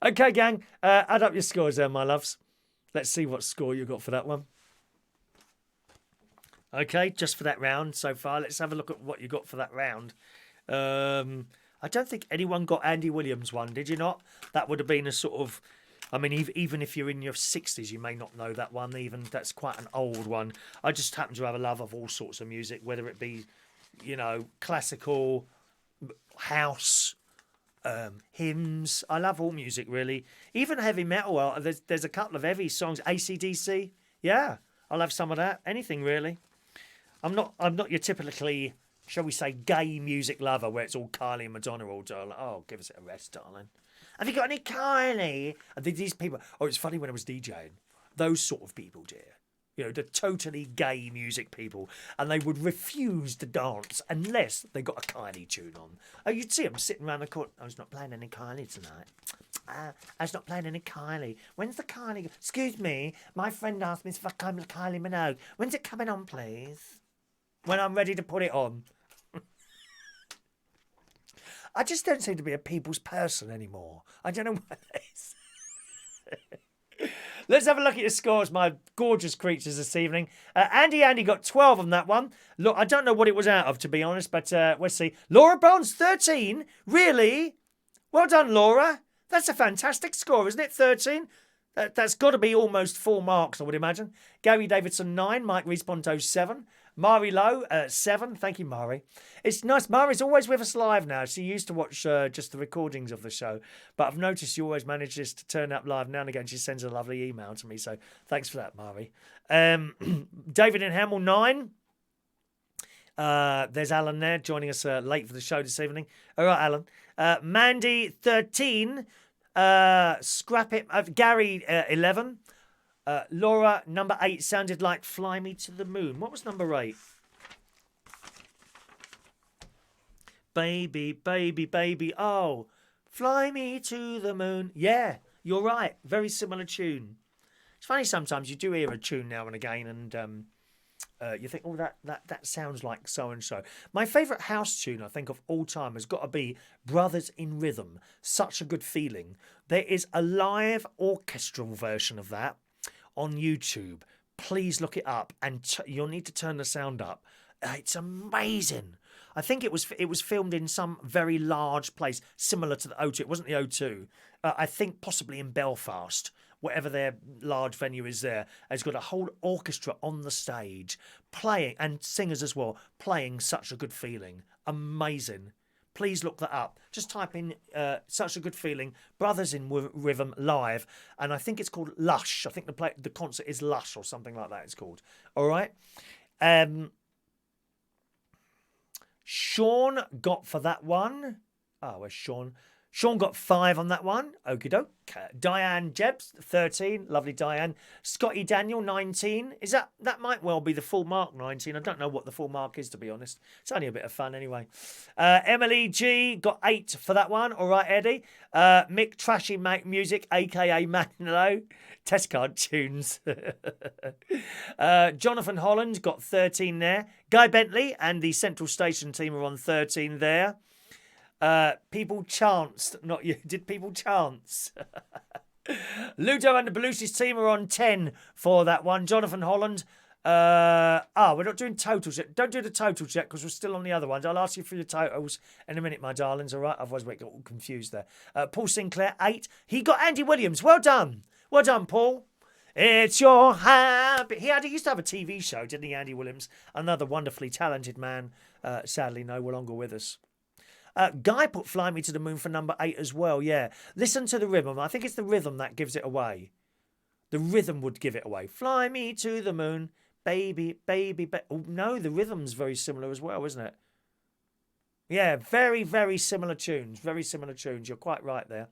Okay, gang, add up your scores there, my loves. Let's see what score you got for that one. Okay, just for that round so far. Let's have a look at what you got for that round. I don't think anyone got Andy Williams one, did you not? That would have been a sort of... I mean, even if you're in your 60s, you may not know that one. Even that's quite an old one. I just happen to have a love of all sorts of music, whether it be, classical, house... hymns. I love all music, really. Even heavy metal. There's a couple of heavy songs. AC/DC. Yeah, I'll have some of that. Anything really. I'm not your typically shall we say, gay music lover, where it's all Kylie and Madonna all darling. Oh, give us a rest, darling. Have you got any Kylie? And these people. Oh, it's funny when I was DJing. Those sort of people, dear. You know, the totally gay music people. And they would refuse to dance unless they got a Kylie tune on. Oh, you'd see them sitting around the corner. I was not playing any Kylie tonight. I was not playing any Kylie. When's the Kylie? Excuse me, my friend asked me if I come to Kylie Minogue. When's it coming on, please? When I'm ready to put it on. I just don't seem to be a people's person anymore. I don't know what it is. Let's have a look at your scores, my gorgeous creatures this evening. Andy got 12 on that one. Look, I don't know what it was out of, to be honest, but we'll see. Laura Barnes, 13? Really? Well done, Laura. That's a fantastic score, isn't it? 13? That's got to be almost 4 marks, I would imagine. Gary Davidson, 9. Mike Responto, 7. Mari Lowe, 7. Thank you, Mari. It's nice. Mari's always with us live now. She used to watch just the recordings of the show. But I've noticed she always manages to turn up live now and again. She sends a lovely email to me. So thanks for that, Mari. David in Hamill, 9. There's Alan there joining us late for the show this evening. All right, Alan. Mandy, 13. Scrap it. Gary, 11. Laura, number 8, sounded like Fly Me to the Moon. What was number 8? Baby, baby, baby. Oh, Fly Me to the Moon. Yeah, you're right. Very similar tune. It's funny sometimes you do hear a tune now and again and you think, oh, that sounds like so-and-so. My favourite house tune, I think, of all time has got to be Brothers in Rhythm. Such a good feeling. There is a live orchestral version of that on YouTube. Please look it up, and you'll need to turn the sound up. It's amazing. I think it was filmed in some very large place, similar to the O2. It wasn't the O2. I think possibly in Belfast, whatever their large venue is there. It's got a whole orchestra on the stage playing, and singers as well, playing Such a Good Feeling. Amazing. Please look that up. Just type in Such a Good Feeling, Brothers in Rhythm live, and I think it's called Lush. I think the concert is Lush or something like that it's called. All right. Sean got for that one. Oh, where's Sean? Sean got 5 on that one. Okie doke. Diane Jebs, 13. Lovely Diane. Scotty Daniel, 19. That might well be the full mark, 19. I don't know what the full mark is, to be honest. It's only a bit of fun anyway. Emily G got 8 for that one. All right, Eddie. Mick Trashy Music, a.k.a. Manilo. Test card tunes. Jonathan Holland got 13 there. Guy Bentley and the Central Station team are on 13 there. People chanced, not you. Did people chance? Ludo and the Belushi's team are on 10 for that one. Jonathan Holland. We're not doing totals yet. Don't do the totals yet because we're still on the other ones. I'll ask you for your totals in a minute, my darlings. All right. Otherwise, we get all confused there. Paul Sinclair, 8. He got Andy Williams. Well done. Well done, Paul. It's your happy. He used to have a TV show, didn't he, Andy Williams? Another wonderfully talented man. Sadly, no longer with us. Guy put Fly Me to the Moon for number 8 as well, yeah. Listen to the rhythm. I think it's the rhythm that gives it away. The rhythm would give it away. Fly me to the moon, baby, baby, baby. Oh, no, the rhythm's very similar as well, isn't it? Yeah, very, very similar tunes. Very similar tunes. You're quite right there.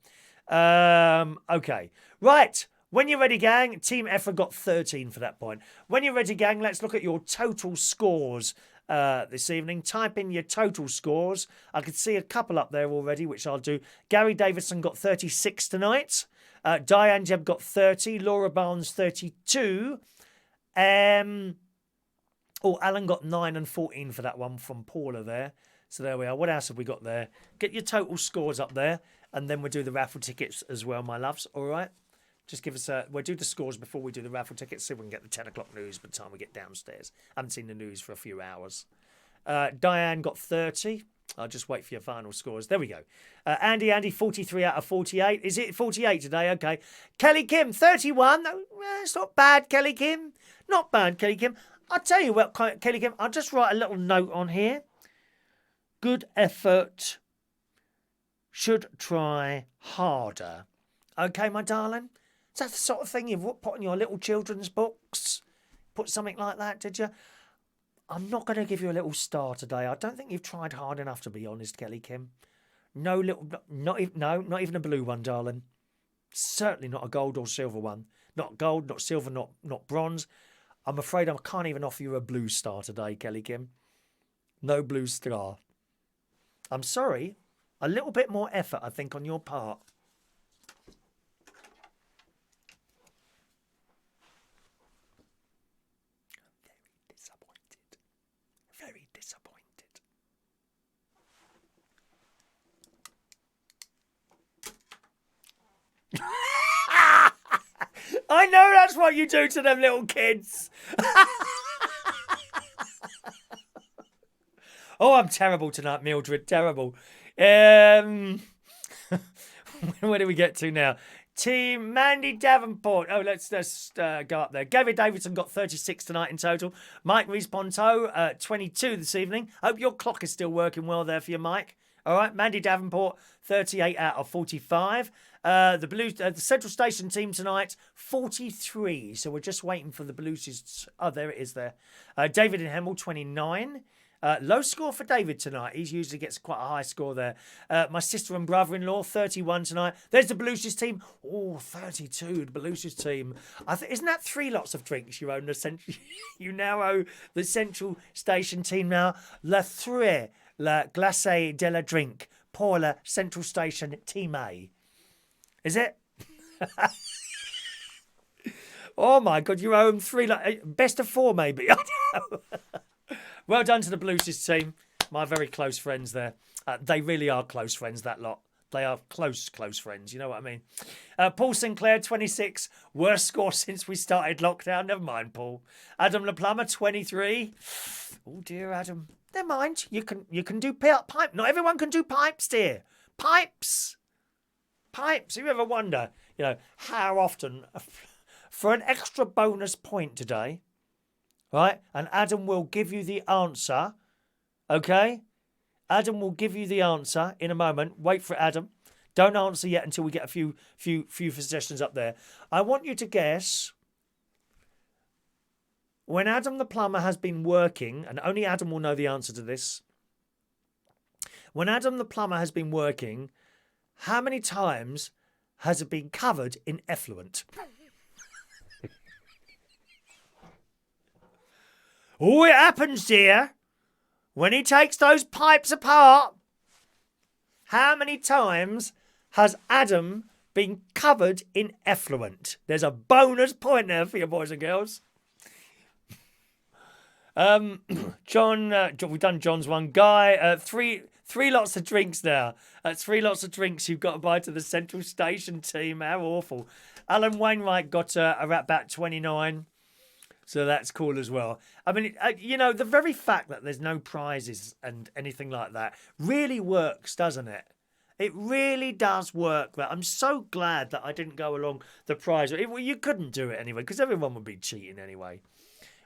Okay. Right. When you're ready, gang, Team Efra got 13 for that point. When you're ready, gang, let's look at your total scores this evening. Type in your total scores. I could see a couple up there already, which I'll do. Gary Davidson got 36 tonight. Diane Jeb got 30. Laura Barnes 32. Alan got 9 and 14 for that one from Paula there. So there we are. What else have we got there? Get your total scores up there, and then we'll do the raffle tickets as well, my loves. All right. Just give us we'll do the scores before we do the raffle tickets, so we can get the 10 o'clock news by the time we get downstairs. I haven't seen the news for a few hours. Diane got 30. I'll just wait for your final scores. There we go. Andy, 43 out of 48. Is it 48 today? Okay. Kelly Kim, 31. It's not bad, Kelly Kim. Not bad, Kelly Kim. I'll tell you what, Kelly Kim, I'll just write a little note on here. Good effort. Should try harder. Okay, my darling? Is that the sort of thing you've put in your little children's books? Put something like that, did you? I'm not going to give you a little star today. I don't think you've tried hard enough, to be honest, Kelly Kim. No little, not even a blue one, darling. Certainly not a gold or silver one. Not gold, not silver, not bronze. I'm afraid I can't even offer you a blue star today, Kelly Kim. No blue star. I'm sorry. A little bit more effort, I think, on your part. Very disappointed. Very disappointed. I know that's what you do to them little kids. Oh, I'm terrible tonight, Mildred. Terrible. Where do we get to now? Team Mandy Davenport. Oh, let's go up there. Gary Davidson got 36 tonight in total. Mike Rees-Ponto, 22 this evening. Hope your clock is still working well there for you, Mike. All right, Mandy Davenport, 38 out of 45. The Central Station team tonight, 43. So we're just waiting for the Blues. Oh, there it is there. David in Hemel, 29. Low score for David tonight. He usually gets quite a high score there. My sister and brother-in-law, 31 tonight. There's the Belush's team. Oh, 32, the Belush's team. Isn't that 3 lots of drinks you own? You now owe the Central Station team now. La 3, la glacé de la drink pour la Central Station team A. Is it? Oh my God, you owe them 3 best of 4 maybe. I don't know. Well done to the Blues' team. My very close friends there. They really are close friends, that lot. They are close friends. You know what I mean? Paul Sinclair, 26. Worst score since we started lockdown. Never mind, Paul. Adam LaPlumber, 23. Oh, dear, Adam. Never mind. You can do pipe. Not everyone can do pipes, dear. Pipes. You ever wonder, how often, for an extra bonus point today, right? And Adam will give you the answer. Okay? Adam will give you the answer in a moment. Wait for it, Adam. Don't answer yet until we get a few suggestions up there. I want you to guess when Adam the plumber has been working, and only Adam will know the answer to this. When Adam the plumber has been working, how many times has it been covered in effluent? Oh, it happens, dear. When he takes those pipes apart, how many times has Adam been covered in effluent? There's a bonus point there for you, boys and girls. John, we've done John's one. Guy, three lots of drinks now. 3 lots of drinks you've got to buy to the Central Station team. How awful. Alan Wainwright got about 29. So that's cool as well. I mean, the very fact that there's no prizes and anything like that really works, doesn't it? It really does work. That I'm so glad that I didn't go along the prize. You couldn't do it anyway, because everyone would be cheating anyway.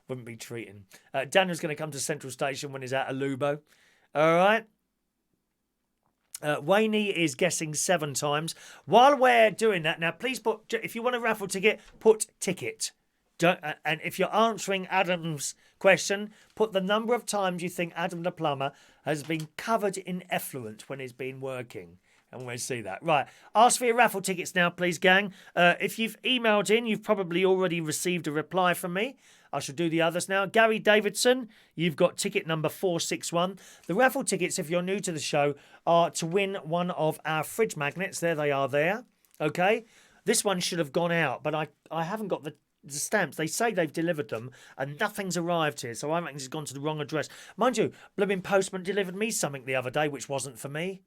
Wouldn't be treating. Daniel's going to come to Central Station when he's out of Lubo. All right. Wayne is guessing 7 times. While we're doing that, now please put, if you want a raffle ticket, put ticket. And if you're answering Adam's question, put the number of times you think Adam the plumber has been covered in effluent when he's been working. And we'll see that. Right. Ask for your raffle tickets now, please, gang. If you've emailed in, you've probably already received a reply from me. I shall do the others now. Gary Davidson, you've got ticket number 461. The raffle tickets, if you're new to the show, are to win one of our fridge magnets. There they are there. Okay. This one should have gone out, but I haven't got the stamps. They say they've delivered them and nothing's arrived here, so I reckon it's gone to the wrong address. Mind you, blooming postman delivered me something the other day which wasn't for me.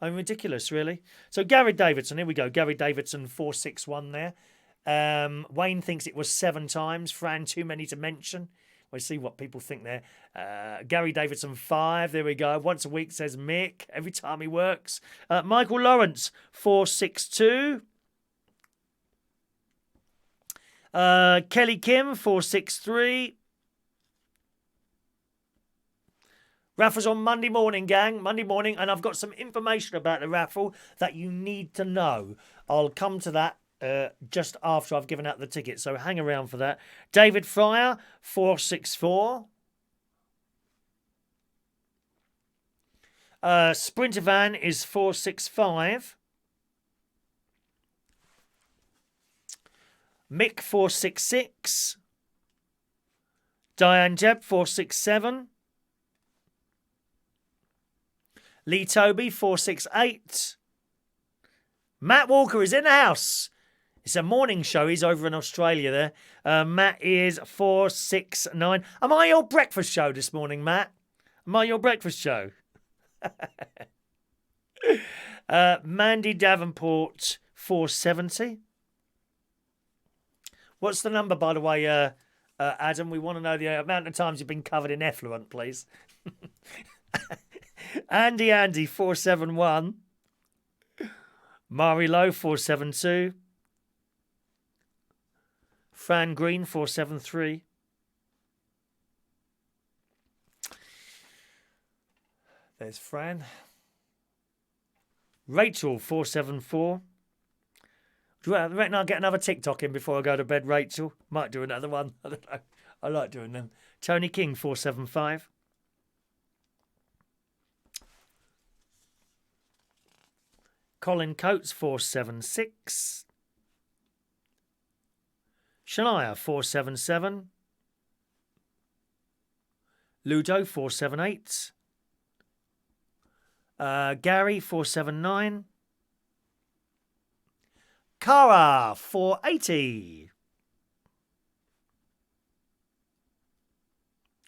I'm ridiculous, really. So Gary Davidson, here we go. Gary Davidson 461 there. Wayne thinks it was 7 times. Fran, too many to mention. We'll see what people think there. Gary Davidson 5. There we go. Once a week, says Mick. Every time he works. Michael Lawrence 462. Kelly Kim 463. Raffle's on Monday morning, gang. Monday morning, and I've got some information about the raffle that you need to know. I'll come to that just after I've given out the tickets, so hang around for that. David Fryer 464. Sprinter Van is 465. Mick 466. Diane Jeb 467. Lee Toby 468. Matt Walker is in the house. It's a morning show. He's over in Australia there. Matt is 469. Am I your breakfast show this morning, Matt? Am I your breakfast show? Mandy Davenport 470. What's the number, by the way, Adam? We want to know the amount of times you've been covered in effluent, please. Andy 471. Mari Lowe 472. Fran Green 473. There's Fran. Rachel 474. Do you reckon I'll get another TikTok in before I go to bed, Rachel? Might do another one. I don't know. I like doing them. Tony King 475. Colin Coates 476. Shania 477. Ludo 478. Gary 479. Cara 480.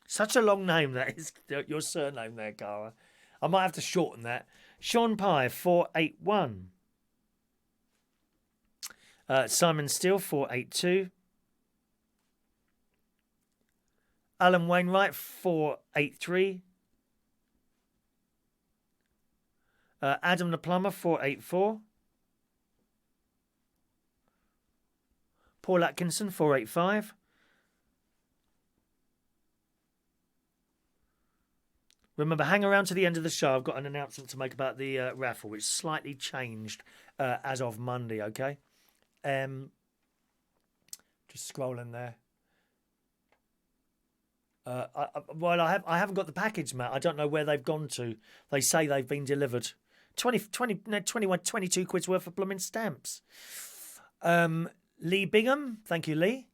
Such a long name that is, your surname there, Cara. I might have to shorten that. Sean Pye 481. Simon Steele 482. Alan Wainwright 483. Adam the Plumber 484. Paul Atkinson 485. Remember, hang around to the end of the show. I've got an announcement to make about the raffle, which slightly changed as of Monday, okay? Just scrolling there. I haven't got the package, Matt. I don't know where they've gone to. They say they've been delivered. 22 quid's worth of blooming stamps. Lee Bingham, thank you, Lee,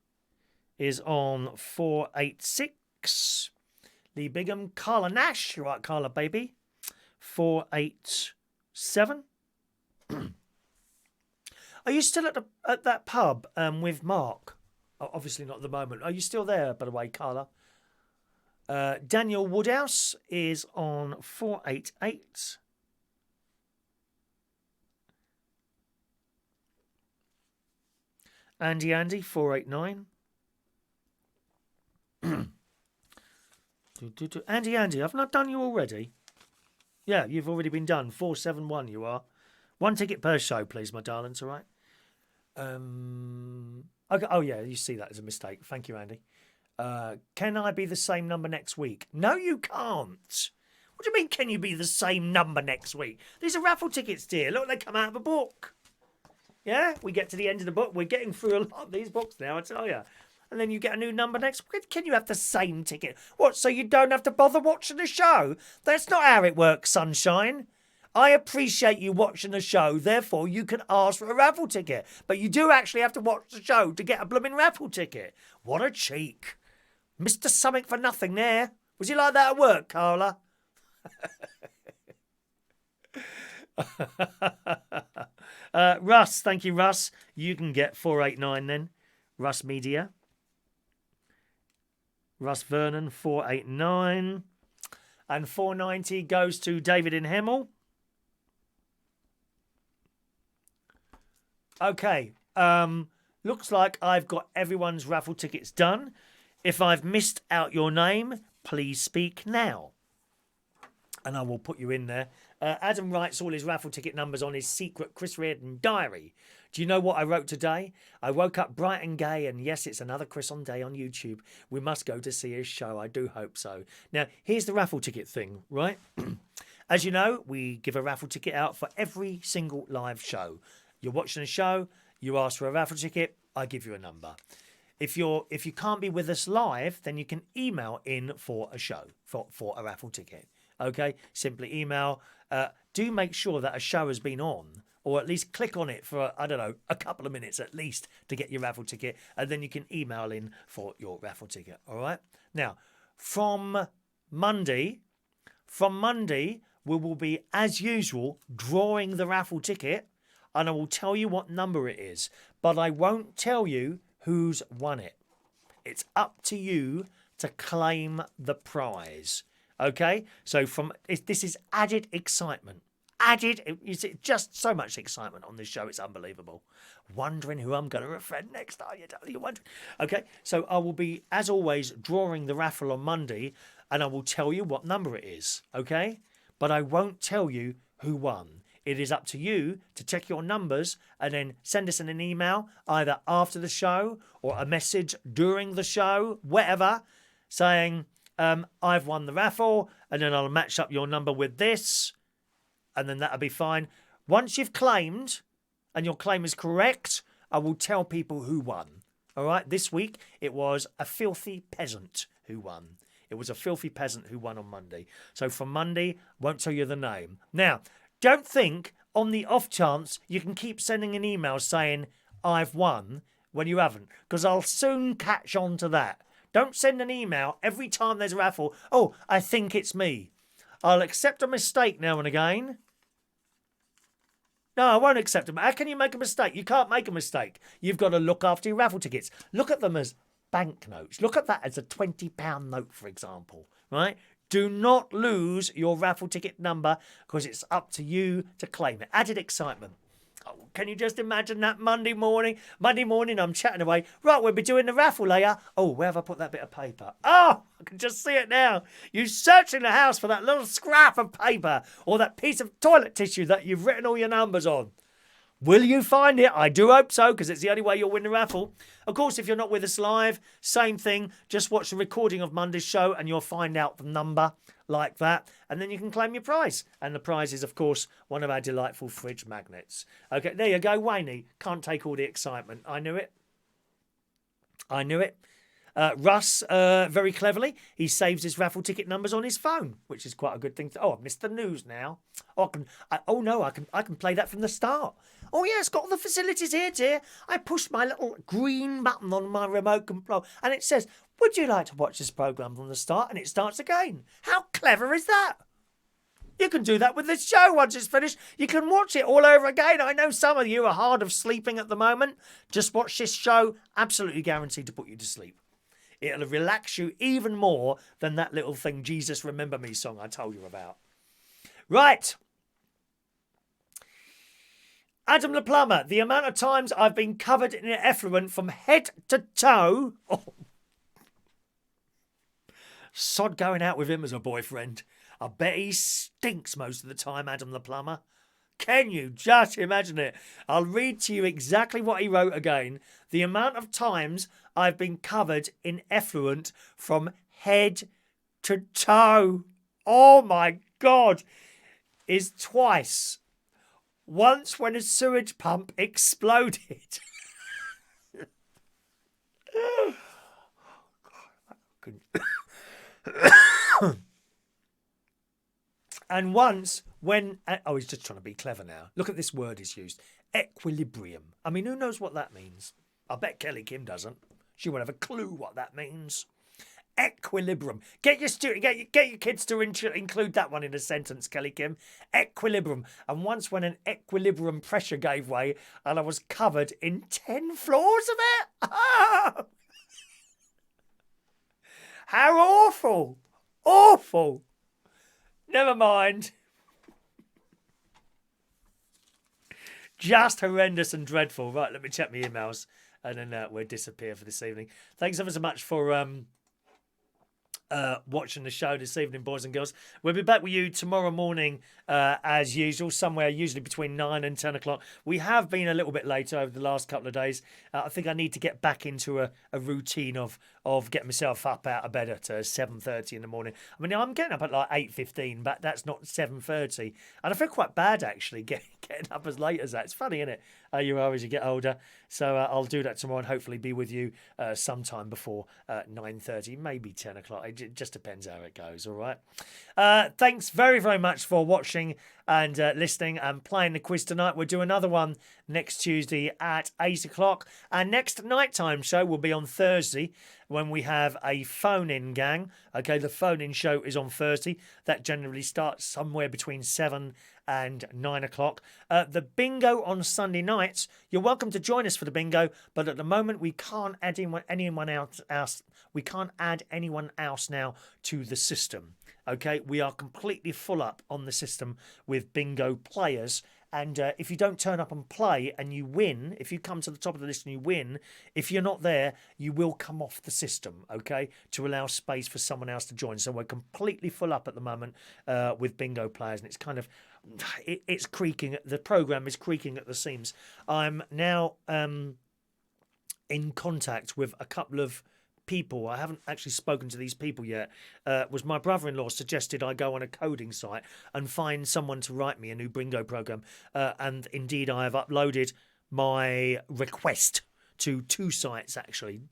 is on 486. Lee Bingham. Carla Nash, you're right, Carla, baby, 487. Are you still at that pub with Mark? Obviously not at the moment. Are you still there, by the way, Carla? Daniel Woodhouse is on 488. Andy 489. Andy, I've not done you already. Yeah, you've already been done. 471 you are. One ticket per show, please, my darlings, all right? Okay. Oh, yeah, you see that as a mistake. Thank you, Andy. Can I be the same number next week? No, you can't. What do you mean, can you be the same number next week? These are raffle tickets, dear. Look, they come out of a book. Yeah, we get to the end of the book. We're getting through a lot of these books now, I tell you. And then you get a new number next week. Can you have the same ticket? What, so you don't have to bother watching the show? That's not how it works, sunshine. I appreciate you watching the show, therefore you can ask for a raffle ticket. But you do actually have to watch the show to get a blooming raffle ticket. What a cheek. Mr. Something for nothing there. Was he like that at work, Carla? Russ, thank you, Russ. You can get 489 then. Russ Media. Russ Vernon, 489. And 490 goes to David in Hemel. Okay. Looks like I've got everyone's raffle tickets done. If I've missed out your name, please speak now. And I will put you in there. Adam writes all his raffle ticket numbers on his secret Chris Reardon diary. Do you know what I wrote today? I woke up bright and gay, and yes, it's another Chris on Day on YouTube. We must go to see his show. I do hope so. Now, here's the raffle ticket thing, right? As you know, we give a raffle ticket out for every single live show. You're watching a show, you ask for a raffle ticket, I give you a number. If you can't be with us live, then you can email in for a show, for a raffle ticket. Okay, simply email. Do make sure that a show has been on, or at least click on it for, I don't know, a couple of minutes at least to get your raffle ticket, and then you can email in for your raffle ticket. All right. Now, from Monday, we will be, as usual, drawing the raffle ticket, and I will tell you what number it is, but I won't tell you who's won it. It's up to you to claim the prize. Okay? So this is added excitement. You see, just so much excitement on this show. It's unbelievable. Wondering who I'm going to offend next, are you? You're wondering. Okay, so I will be, as always, drawing the raffle on Monday, and I will tell you what number it is. Okay? But I won't tell you who won. It is up to you to check your numbers and then send us an email either after the show or a message during the show, whatever, saying, I've won the raffle, and then I'll match up your number with this, and then that'll be fine. Once you've claimed, and your claim is correct, I will tell people who won. All right? This week, it was a filthy peasant who won. It was a filthy peasant who won on Monday. So from Monday, won't tell you the name. Now, don't think on the off chance you can keep sending an email saying, I've won, when you haven't, because I'll soon catch on to that. Don't send an email every time there's a raffle. Oh, I think it's me. I'll accept a mistake now and again. No, I won't accept them. How can you make a mistake? You can't make a mistake. You've got to look after your raffle tickets. Look at them as banknotes. Look at that as a £20 note, for example, right? Do not lose your raffle ticket number because it's up to you to claim it. Added excitement. Oh, can you just imagine that Monday morning? Monday morning, I'm chatting away. Right, we'll be doing the raffle later. Oh, where have I put that bit of paper? Oh, I can just see it now. You searching the house for that little scrap of paper or that piece of toilet tissue that you've written all your numbers on. Will you find it? I do hope so, because it's the only way you'll win the raffle. Of course, if you're not with us live, same thing. Just watch the recording of Monday's show and you'll find out the number like that. And then you can claim your prize. And the prize is, of course, one of our delightful fridge magnets. Okay, there you go, Wayne. Can't take all the excitement. I knew it. Russ, very cleverly, he saves his raffle ticket numbers on his phone, which is quite a good thing. I've missed the news now. I can play that from the start. Oh yeah, it's got all the facilities here, dear. I pushed my little green button on my remote control, and it says, "Would you like to watch this programme from the start?" And it starts again. How clever is that? You can do that with this show once it's finished. You can watch it all over again. I know some of you are hard of sleeping at the moment. Just watch this show. Absolutely guaranteed to put you to sleep. It'll relax you even more than that little thing, Jesus Remember Me song I told you about. Right. Adam the Plumber, the amount of times I've been covered in effluent from head to toe. Oh. Sod going out with him as a boyfriend. I bet he stinks most of the time, Adam the Plumber. Can you just imagine it? I'll read to you exactly what he wrote again. The amount of times I've been covered in effluent from head to toe. Oh my God. Is twice. Once when a sewage pump exploded. And once when... Oh, he's just trying to be clever now. Look at this word he's used. Equilibrium. I mean, who knows what that means? I bet Kelly Kim doesn't. She won't have a clue what that means. Equilibrium. Get your kids to include that one in a sentence, Kelly Kim. Equilibrium. And once when an equilibrium pressure gave way and I was covered in 10 floors of it. Oh! How awful. Awful. Never mind. Just horrendous and dreadful. Right, let me check my emails and then we'll disappear for this evening. Thanks ever so much for watching the show this evening, boys and girls. We'll be back with you tomorrow morning as usual, somewhere usually between 9 and 10 o'clock. We have been a little bit later over the last couple of days. I think I need to get back into a routine of getting myself up out of bed at 7:30 in the morning. I mean, I'm getting up at like 8:15, but that's not 7:30. And I feel quite bad, actually, getting up as late as that. It's funny, isn't it? You are as you get older. So I'll do that tomorrow and hopefully be with you sometime before 9:30, maybe 10 o'clock. It it just depends how it goes, all right? Thanks very, very much for watching and listening and playing the quiz tonight. We'll do another one next Tuesday at 8 o'clock. Our next nighttime show will be on Thursday when we have a phone-in gang. Okay, the phone-in show is on Thursday. That generally starts somewhere between 7 and 9 o'clock. The bingo on Sunday nights, you're welcome to join us for the bingo, but at the moment we can't add anyone else. We can't add anyone else now to the system. Okay, we are completely full up on the system with bingo players. And if you don't turn up and play and you win, if you come to the top of the list and you win, if you're not there, you will come off the system, okay, to allow space for someone else to join. So we're completely full up at the moment with bingo players, and it's kind of, it's creaking. The program is creaking at the seams. I'm now in contact with a couple of people. I haven't actually spoken to these people yet. Was my brother-in-law suggested I go on a coding site and find someone to write me a new bingo program, and indeed I have uploaded my request to 2 sites actually,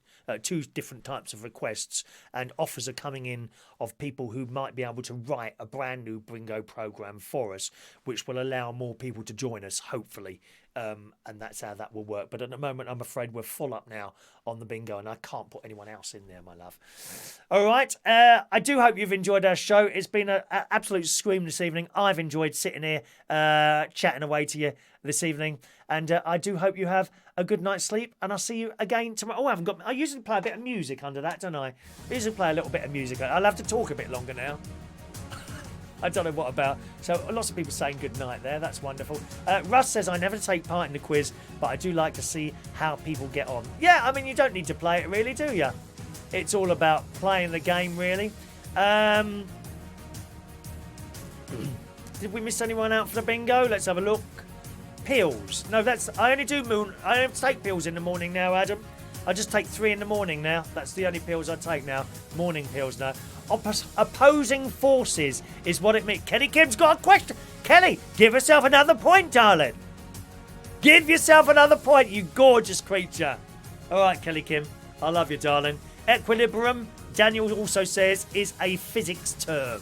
2 different types of requests, and offers are coming in of people who might be able to write a brand new bingo program for us, which will allow more people to join us, hopefully. And that's how that will work. But at the moment, I'm afraid we're full up now on the bingo, and I can't put anyone else in there, my love. All right. I do hope you've enjoyed our show. It's been an absolute scream this evening. I've enjoyed sitting here chatting away to you this evening. And I do hope you have a good night's sleep. And I'll see you again tomorrow. Oh, I usually play a bit of music under that, don't I? I usually play a little bit of music. I'll have to talk a bit longer now. I don't know what about. So lots of people saying good night there. That's wonderful. Russ says, I never take part in the quiz, but I do like to see how people get on. Yeah, I mean, you don't need to play it really, do you? It's all about playing the game, really. Did we miss anyone out for the bingo? Let's have a look. Pills. No, I only don't take pills in the morning now, Adam. I just take 3 in the morning now. That's the only pills I take now. Morning pills now. Opposing forces is what it means. Kelly Kim's got a question. Kelly, give yourself another point, darling. Give yourself another point, you gorgeous creature. All right, Kelly Kim. I love you, darling. Equilibrium, Daniel also says, is a physics term.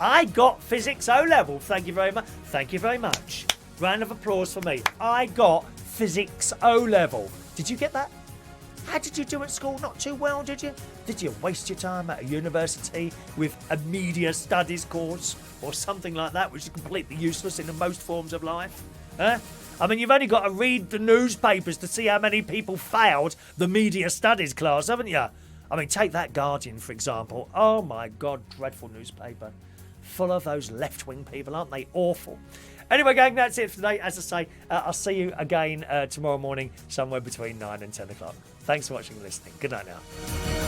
I got physics O-level. Thank you very much. Thank you very much. Round of applause for me. I got physics O-level. Did you get that? How did you do at school? Not too well, did you? Did you waste your time at a university with a media studies course or something like that, which is completely useless in most forms of life? Huh? I mean, you've only got to read the newspapers to see how many people failed the media studies class, haven't you? I mean, take that Guardian, for example. Oh, my God, dreadful newspaper. Full of those left-wing people, aren't they? Awful. Anyway, gang, that's it for today. As I say, I'll see you again tomorrow morning, somewhere between 9 and 10 o'clock. Thanks for watching and listening. Good night now.